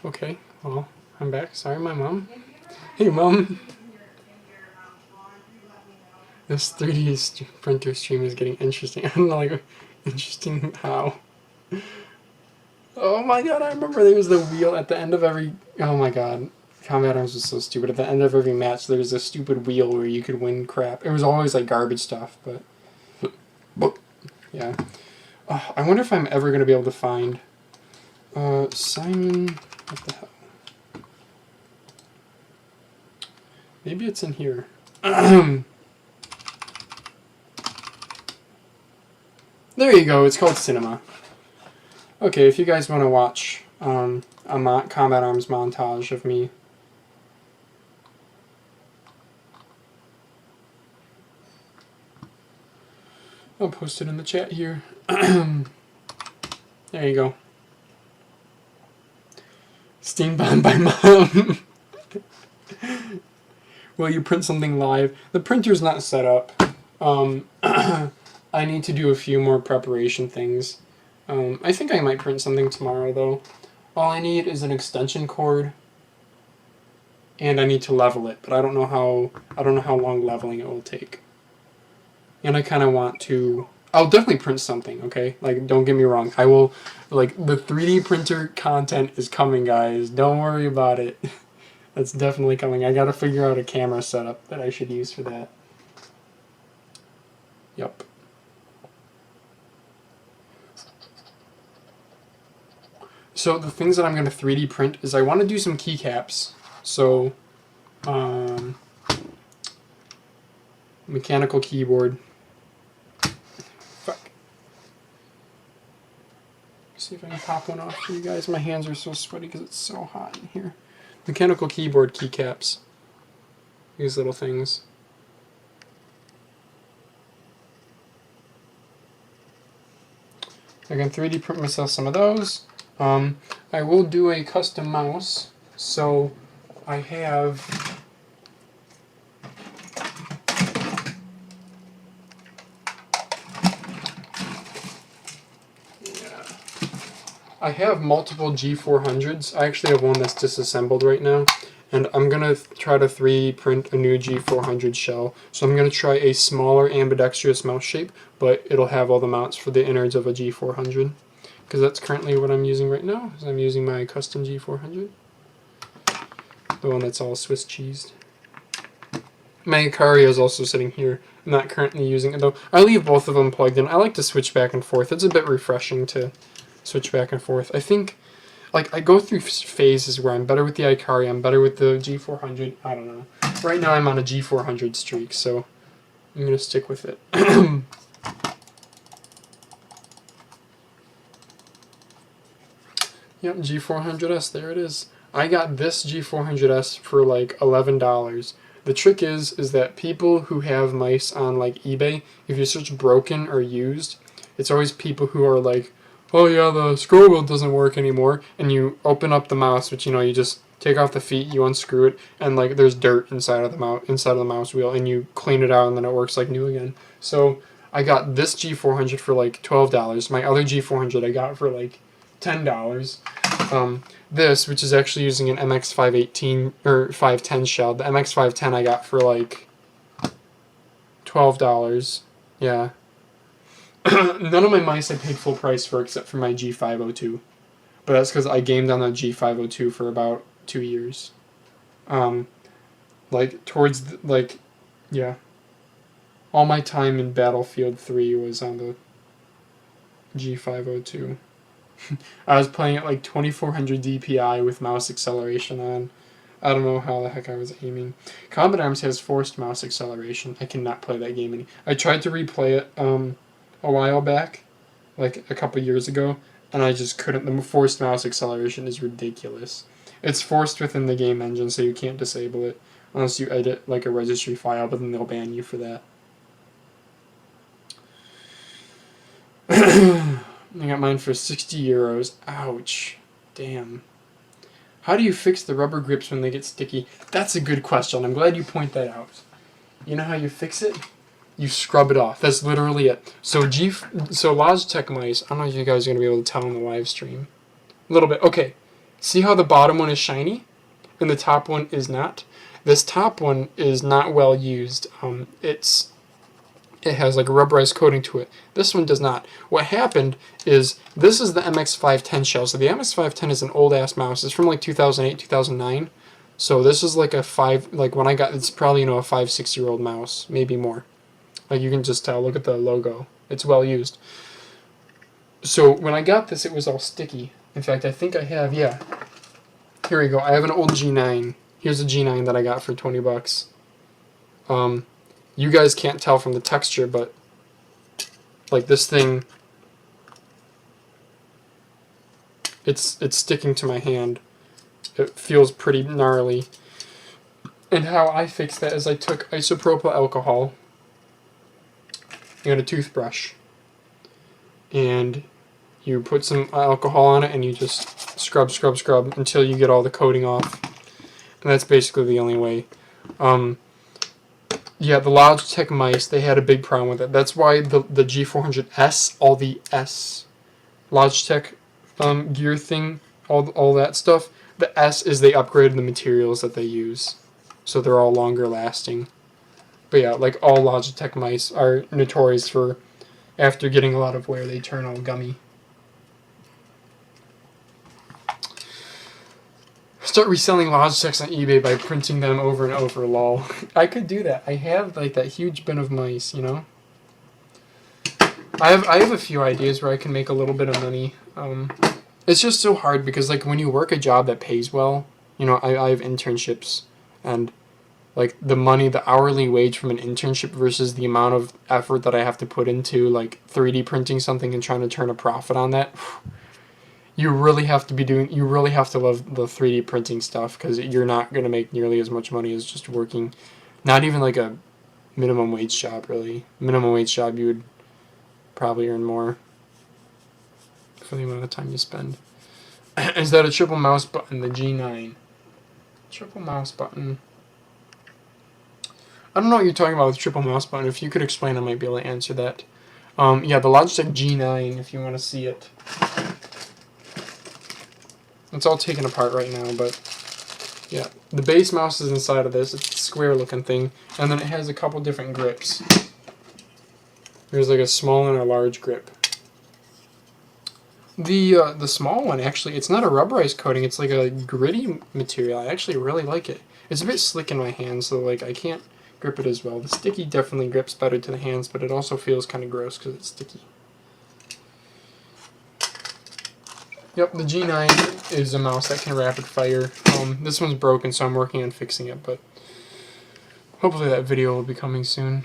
Okay. Well, I'm back. Sorry, my mom. Hey, mom. This 3D printer stream is getting interesting. I don't know, like, interesting how. Oh my god, I remember there was the wheel at the end of every... Oh my god. Combat Arms was so stupid. At the end of every match, there was a stupid wheel where you could win crap. It was always, like, garbage stuff, but... Yeah. I wonder if I'm ever going to be able to find... Simon... What the hell? Maybe it's in here. There you go, it's called Cinema. Okay, if you guys want to watch a Combat Arms montage of me. I'll post it in the chat here. There you go. Steam Bomb by Mom. Will you print something live? The printer's not set up. I need to do a few more preparation things. I think I might print something tomorrow, though. All I need is an extension cord, and I need to level it, but I don't know how long leveling it will take. And I kind of want to... I'll definitely print something, okay? Like, don't get me wrong. I will... Like, the 3D printer content is coming, guys. Don't worry about it. That's definitely coming. I gotta figure out a camera setup that I should use for that. Yep. So the things that I'm going to 3D print is I want to do some keycaps. So, mechanical keyboard. Fuck. See if I can pop one off for you guys. My hands are so sweaty because it's so hot in here. Mechanical keyboard keycaps. These little things. I can 3D print myself some of those. I will do a custom mouse. So I have I have multiple G400s. I actually have one that's disassembled right now, and I'm gonna try to 3D print a new G400 shell. So I'm gonna try a smaller ambidextrous mouse shape, but it'll have all the mounts for the innards of a G400, because that's currently what I'm using right now. Is I'm using my custom G400, the one that's all Swiss cheesed. My Ikaria is also sitting here. I'm not currently using it though. I leave both of them plugged in. I like to switch back and forth. It's a bit refreshing to switch back and forth. I think, like, I go through phases where I'm better with the Ikaria, I'm better with the G400. I don't know. Right now I'm on a G400 streak, so I'm going to stick with it. Yep, G400S, there it is. I got this G400S for like $11. The trick is that people who have mice on like eBay, if you search broken or used, it's always people who are like, oh yeah, the scroll wheel doesn't work anymore, and you open up the mouse, which, you know, you just take off the feet, you unscrew it, and like there's dirt inside of the mouse wheel, and you clean it out, and then it works like new again. So I got this G400 for like $12. My other G400 I got for like $10. This, which is actually using an MX518 or 510 shell, the MX510 I got for like $12. Yeah. None of my mice I paid full price for except for my G502. But that's because I gamed on the G502 for about 2 years. Like, towards, yeah. All my time in Battlefield 3 was on the G502. I was playing at like 2400 DPI with mouse acceleration on. I don't know how the heck I was aiming. Combat Arms has forced mouse acceleration. I cannot play that game any. I tried to replay it a while back, like a couple years ago, and I just couldn't. The forced mouse acceleration is ridiculous. It's forced within the game engine, so you can't disable it unless you edit like a registry file, but then they'll ban you for that. I got mine for 60 euros. Ouch. Damn. How do you fix the rubber grips when they get sticky? That's a good question. I'm glad you point that out. You know how you fix it? You scrub it off. That's literally it. So Logitech mice, I don't know if you guys are going to be able to tell in the live stream. A little bit. Okay. See how the bottom one is shiny and the top one is not? This top one is not well used. It has like a rubberized coating to it. This one does not. What happened is, this is the MX510 shell. So the MX510 is an old ass mouse. It's from like 2008, 2009. So this is like when I got, it's probably, you know, a 5-6 year old mouse, maybe more. Like you can just tell, look at the logo. It's well used. So when I got this, it was all sticky. In fact, I think I have, yeah. Here we go. I have an old G9. Here's a G9 that I got for 20 bucks. You guys can't tell from the texture, but like this thing, it's sticking to my hand. It feels pretty gnarly. And how I fixed that is I took isopropyl alcohol and a toothbrush, and you put some alcohol on it, and you just scrub until you get all the coating off. And that's basically the only way. Yeah, the Logitech mice, they had a big problem with it. That's why the G400S, all the S Logitech gear thing, all that stuff, the S is they upgraded the materials that they use. So they're all longer lasting. But yeah, like all Logitech mice are notorious for, after getting a lot of wear, they turn all gummy. Start reselling Logitechs on eBay by printing them over and over, lol. I could do that. I have like that huge bin of mice, you know? I have a few ideas where I can make a little bit of money. It's just so hard because like when you work a job that pays well, you know, I have internships, and like the money, the hourly wage from an internship versus the amount of effort that I have to put into like 3D printing something and trying to turn a profit on that. You really have to love the 3D printing stuff, because you're not going to make nearly as much money as just working, not even like a minimum wage job, really. Minimum wage job, you would probably earn more for the amount of time you spend. Is that a triple mouse button, the G9? Triple mouse button. I don't know what you're talking about with triple mouse button. If you could explain, I might be able to answer that. Yeah, the Logitech G9, if you want to see it. It's all taken apart right now, but yeah. The base mouse is inside of this. It's a square looking thing. And then it has a couple different grips. There's like a small and a large grip. The small one, actually, it's not a rubberized coating. It's like a gritty material. I actually really like it. It's a bit slick in my hands, so like I can't grip it as well. The sticky definitely grips better to the hands, but it also feels kind of gross because it's sticky. Yep, the G9 is a mouse that can rapid fire. This one's broken, so I'm working on fixing it, but hopefully that video will be coming soon.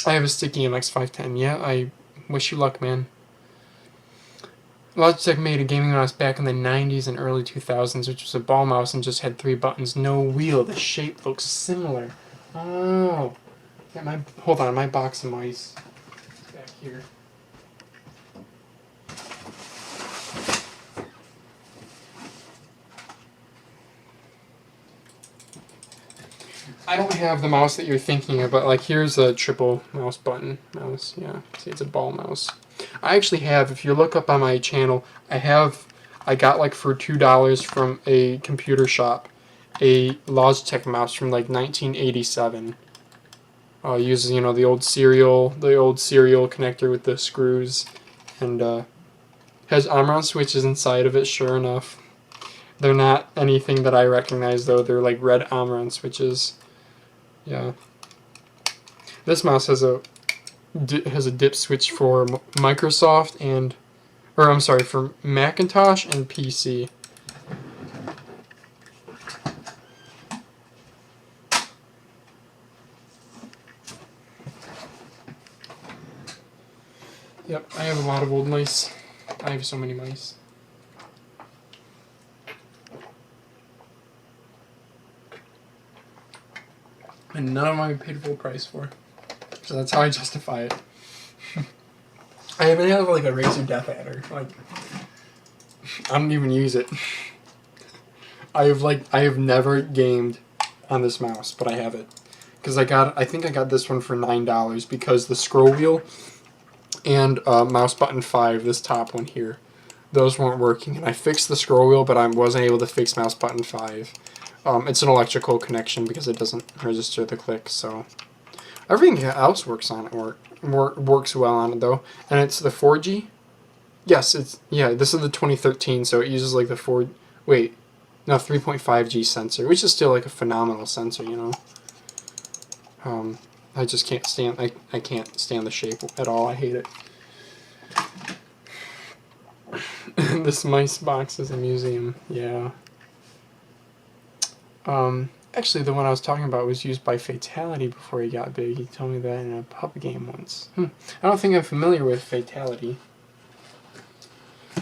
I have a sticky MX510. Yeah, I wish you luck, man. Logitech made a gaming mouse back in the 90s and early 2000s, which was a ball mouse and just had 3 buttons, no wheel. The shape looks similar. Oh. Yeah, hold on, my box of mice back here. I don't have the mouse that you're thinking of, but like here's a triple mouse button mouse. Yeah, see, it's a ball mouse. I actually have, if you look up on my channel, I got like for $2 from a computer shop, a Logitech mouse from like 1987. Uses, you know, the old serial connector with the screws, and has Omron switches inside of it. Sure enough, they're not anything that I recognize though. They're like red Omron switches. Yeah. This mouse has a dip switch for Microsoft and, or I'm sorry, for Macintosh and PC. Yep, I have a lot of old mice. I have so many mice. And none of them I paid full price for. So that's how I justify it. I even have like a Razer Death Adder. Like, I don't even use it. I have never gamed on this mouse, but I have it. Because I think I got this one for $9 because the scroll wheel and mouse button 5, this top one here, those weren't working. And I fixed the scroll wheel, but I wasn't able to fix mouse button 5. It's an electrical connection because it doesn't register the click, so everything else works on it. Works well on it though, and it's the 4G. Yes, this is the 2013, so it uses like the 3.5G sensor, which is still like a phenomenal sensor, you know. I just can't stand. I can't stand the shape at all. I hate it. This mice box is a museum. Yeah. Actually, the one I was talking about was used by Fatality before he got big. He told me that in a pub game once. I don't think I'm familiar with Fatality.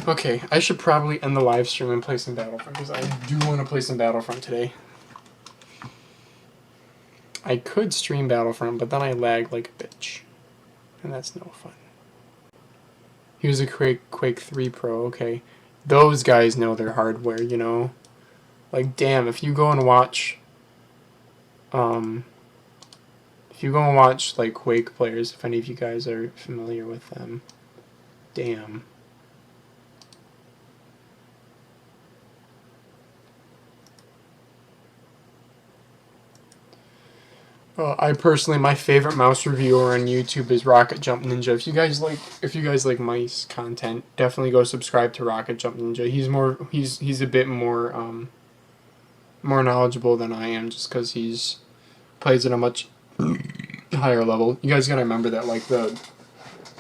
Okay, I should probably end the live stream and play some Battlefront, because I do want to play some Battlefront today. I could stream Battlefront, but then I lag like a bitch. And that's no fun. He was a Quake 3 Pro, okay. Those guys know their hardware, you know. Like, damn, if you go and watch, like, Quake players, if any of you guys are familiar with them, damn. I personally, my favorite mouse reviewer on YouTube is Rocket Jump Ninja. If you guys like mice content, definitely go subscribe to Rocket Jump Ninja. He's a bit more more knowledgeable than I am, just because he's plays at a much higher level. You guys gotta remember that like the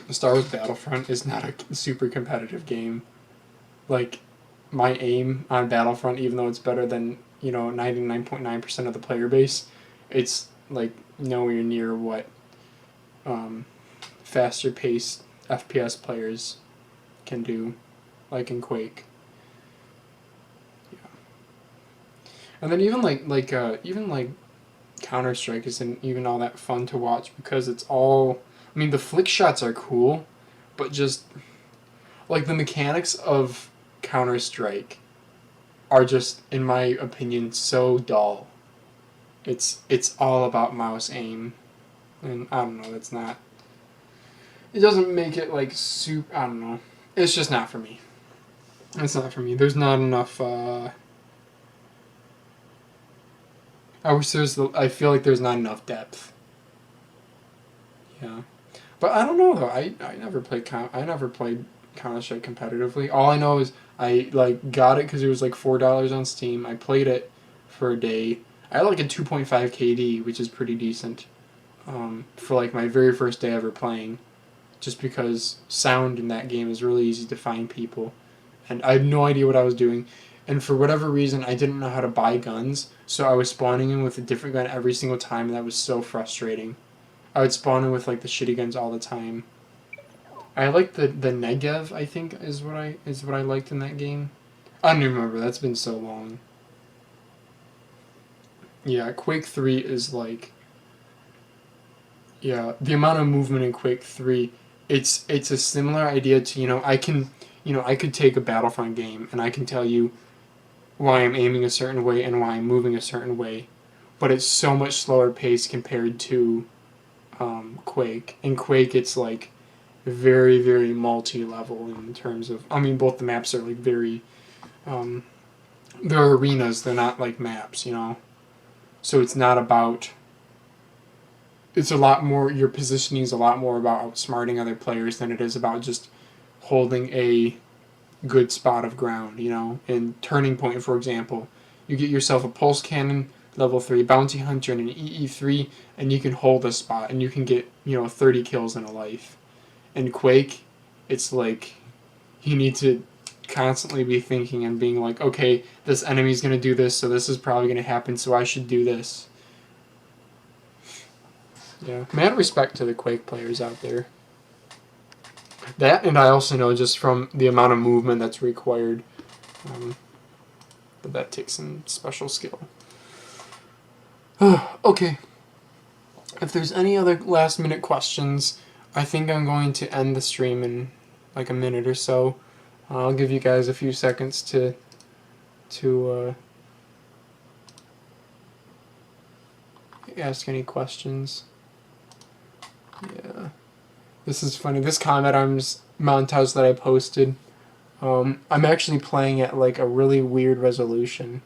Star Wars Battlefront is not a super competitive game. Like my aim on Battlefront, even though it's better than 99.9% of the player base, it's like nowhere near what faster paced FPS players can do, like in Quake. Yeah. And then even like Counter-Strike isn't even all that fun to watch because it's all. I mean, the flick shots are cool, but just like the mechanics of Counter-Strike are just, in my opinion, so dull. It's all about mouse aim, and I don't know. It's not. It doesn't make it like super. I don't know. It's just not for me. It's not for me. There's not enough. I wish there's. I feel like there's not enough depth. Yeah, but I don't know though. I never played Counter Strike competitively. All I know is I like got it because it was like $4 on Steam. I played it for a day. I had like a 2.5 KD, which is pretty decent for like my very first day ever playing. Just because sound in that game is really easy to find people, and I had no idea what I was doing. And for whatever reason, I didn't know how to buy guns, so I was spawning in with a different gun every single time, and that was so frustrating. I would spawn in with like the shitty guns all the time. I like the Negev, I think is what I liked in that game. I don't even remember. That's been so long. Yeah, Quake 3 is like, yeah, the amount of movement in Quake 3, it's a similar idea to, I could take a Battlefront game and I can tell you why I'm aiming a certain way and why I'm moving a certain way, but it's so much slower pace compared to Quake. In Quake, it's like very, very multi-level in terms of, I mean, both the maps are like very, they're arenas, they're not like maps, so it's not about, it's a lot more, your positioning is a lot more about outsmarting other players than it is about just holding a good spot of ground, In Turning Point, for example, you get yourself a pulse cannon, level 3 bounty hunter, and an EE3, and you can hold a spot, and you can get, 30 kills in a life. In Quake, it's like, you need to constantly be thinking and being like, okay, this enemy's going to do this, so this is probably going to happen, so I should do this. Yeah, mad respect to the Quake players out there. That, and I also know just from the amount of movement that's required, that takes some special skill. Okay. If there's any other last minute questions, I think I'm going to end the stream in like a minute or so. I'll give you guys a few seconds to ask any questions. Yeah. This is funny. This Combat Arms montage that I posted, I'm actually playing at like a really weird resolution.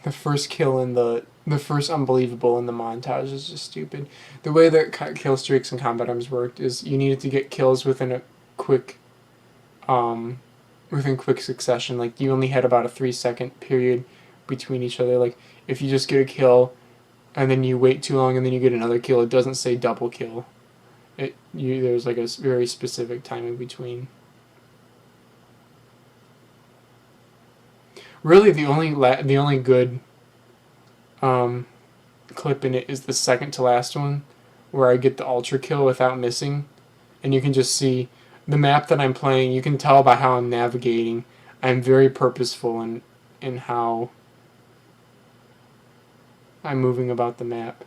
The first kill in the first unbelievable in the montage is just stupid. The way that kill streaks and Combat Arms worked is you needed to get kills within a quick succession. Like you only had about a 3-second period between each other. Like if you just get a kill and then you wait too long and then you get another kill, it doesn't say double kill. There's like a very specific time in between. Really, the only good clip in it is the second to last one, where I get the ultra kill without missing, and you can just see the map that I'm playing. You can tell by how I'm navigating. I'm very purposeful in how I'm moving about the map.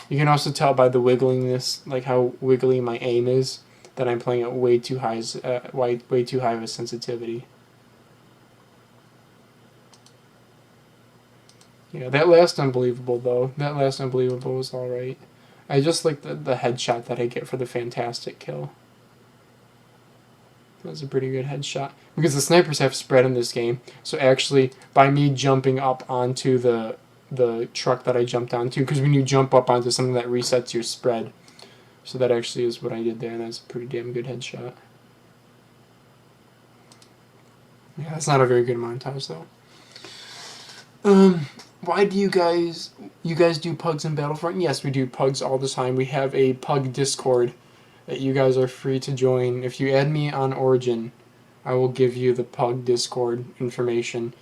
You can also tell by the wiggliness, like how wiggly my aim is, that I'm playing at way too high of a sensitivity. Yeah, that last unbelievable though. That last unbelievable was alright. I just like the headshot that I get for the fantastic kill. That was a pretty good headshot. Because the snipers have spread in this game, so actually, by me jumping up onto the truck that I jumped onto, because when you jump up onto something that resets your spread, so that actually is what I did there, and that's a pretty damn good headshot. Yeah, that's not a very good montage though. Why do you guys do pugs in Battlefront? Yes, we do pugs all the time. We have a pug Discord that you guys are free to join. If you add me on Origin, I will give you the pug Discord information,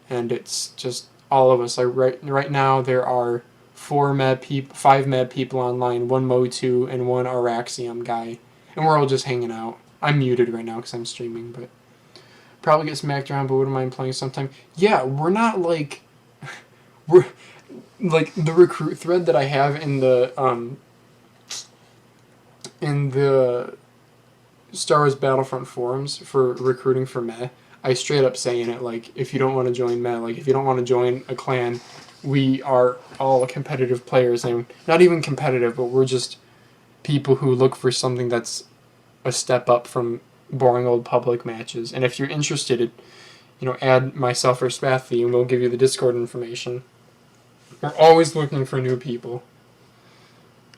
and it's just all of us. Like right now, there are 5 med people online, 1 Motu, and 1 Araxium guy, and we're all just hanging out. I'm muted right now because I'm streaming, but probably get smacked around. But wouldn't mind playing sometime. Yeah, we're not like we're like the recruit thread that I have in the Star Wars Battlefront forums for recruiting for meh. I straight up say in it, like, if you don't want to join meh, like, if you don't want to join a clan, we are all competitive players, and not even competitive, but we're just people who look for something that's a step up from boring old public matches. And if you're interested, add myself or Spathy, and we'll give you the Discord information. We're always looking for new people.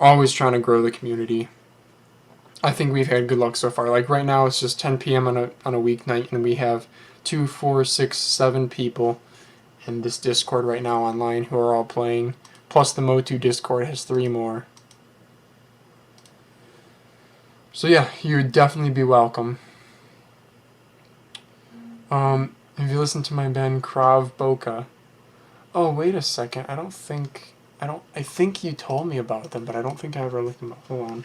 Always trying to grow the community. I think we've had good luck so far. Like right now, it's just 10 p.m. on a weeknight, and we have 2, 4, 6, 7 people in this Discord right now online who are all playing. Plus the Motu Discord has 3 more. So yeah, you would definitely be welcome. Have you listened to my band Krav Boka? Oh, wait a second. I think you told me about them, but I don't think I ever looked them up. Hold on.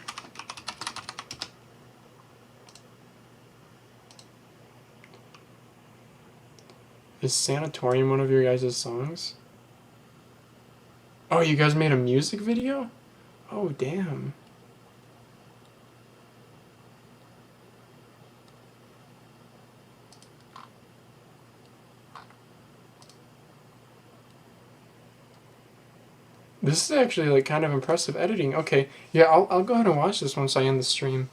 Is Sanatorium one of your guys' songs? Oh, you guys made a music video? Oh, damn. This is actually like kind of impressive editing. Okay, yeah, I'll go ahead and watch this once I end the stream.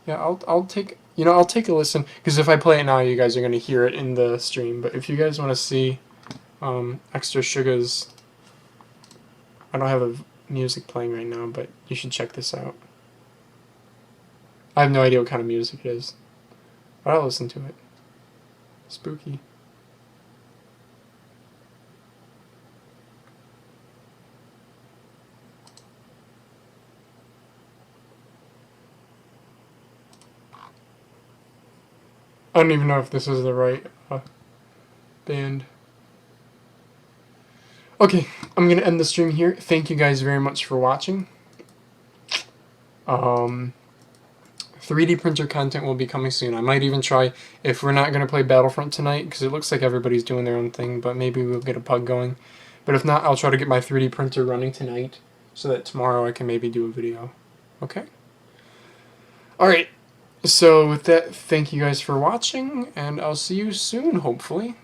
Yeah, I'll take a listen, because if I play it now, you guys are gonna hear it in the stream. But if you guys want to see Extra Sugar's, I don't have a music playing right now, but you should check this out. I have no idea what kind of music it is, but I'll listen to it. Spooky. I don't even know if this is the right band. Okay, I'm going to end the stream here. Thank you guys very much for watching. 3D printer content will be coming soon. I might even try, if we're not going to play Battlefront tonight, because it looks like everybody's doing their own thing, but maybe we'll get a pug going. But if not, I'll try to get my 3D printer running tonight, so that tomorrow I can maybe do a video. Okay? Alright, so with that, thank you guys for watching, and I'll see you soon, hopefully.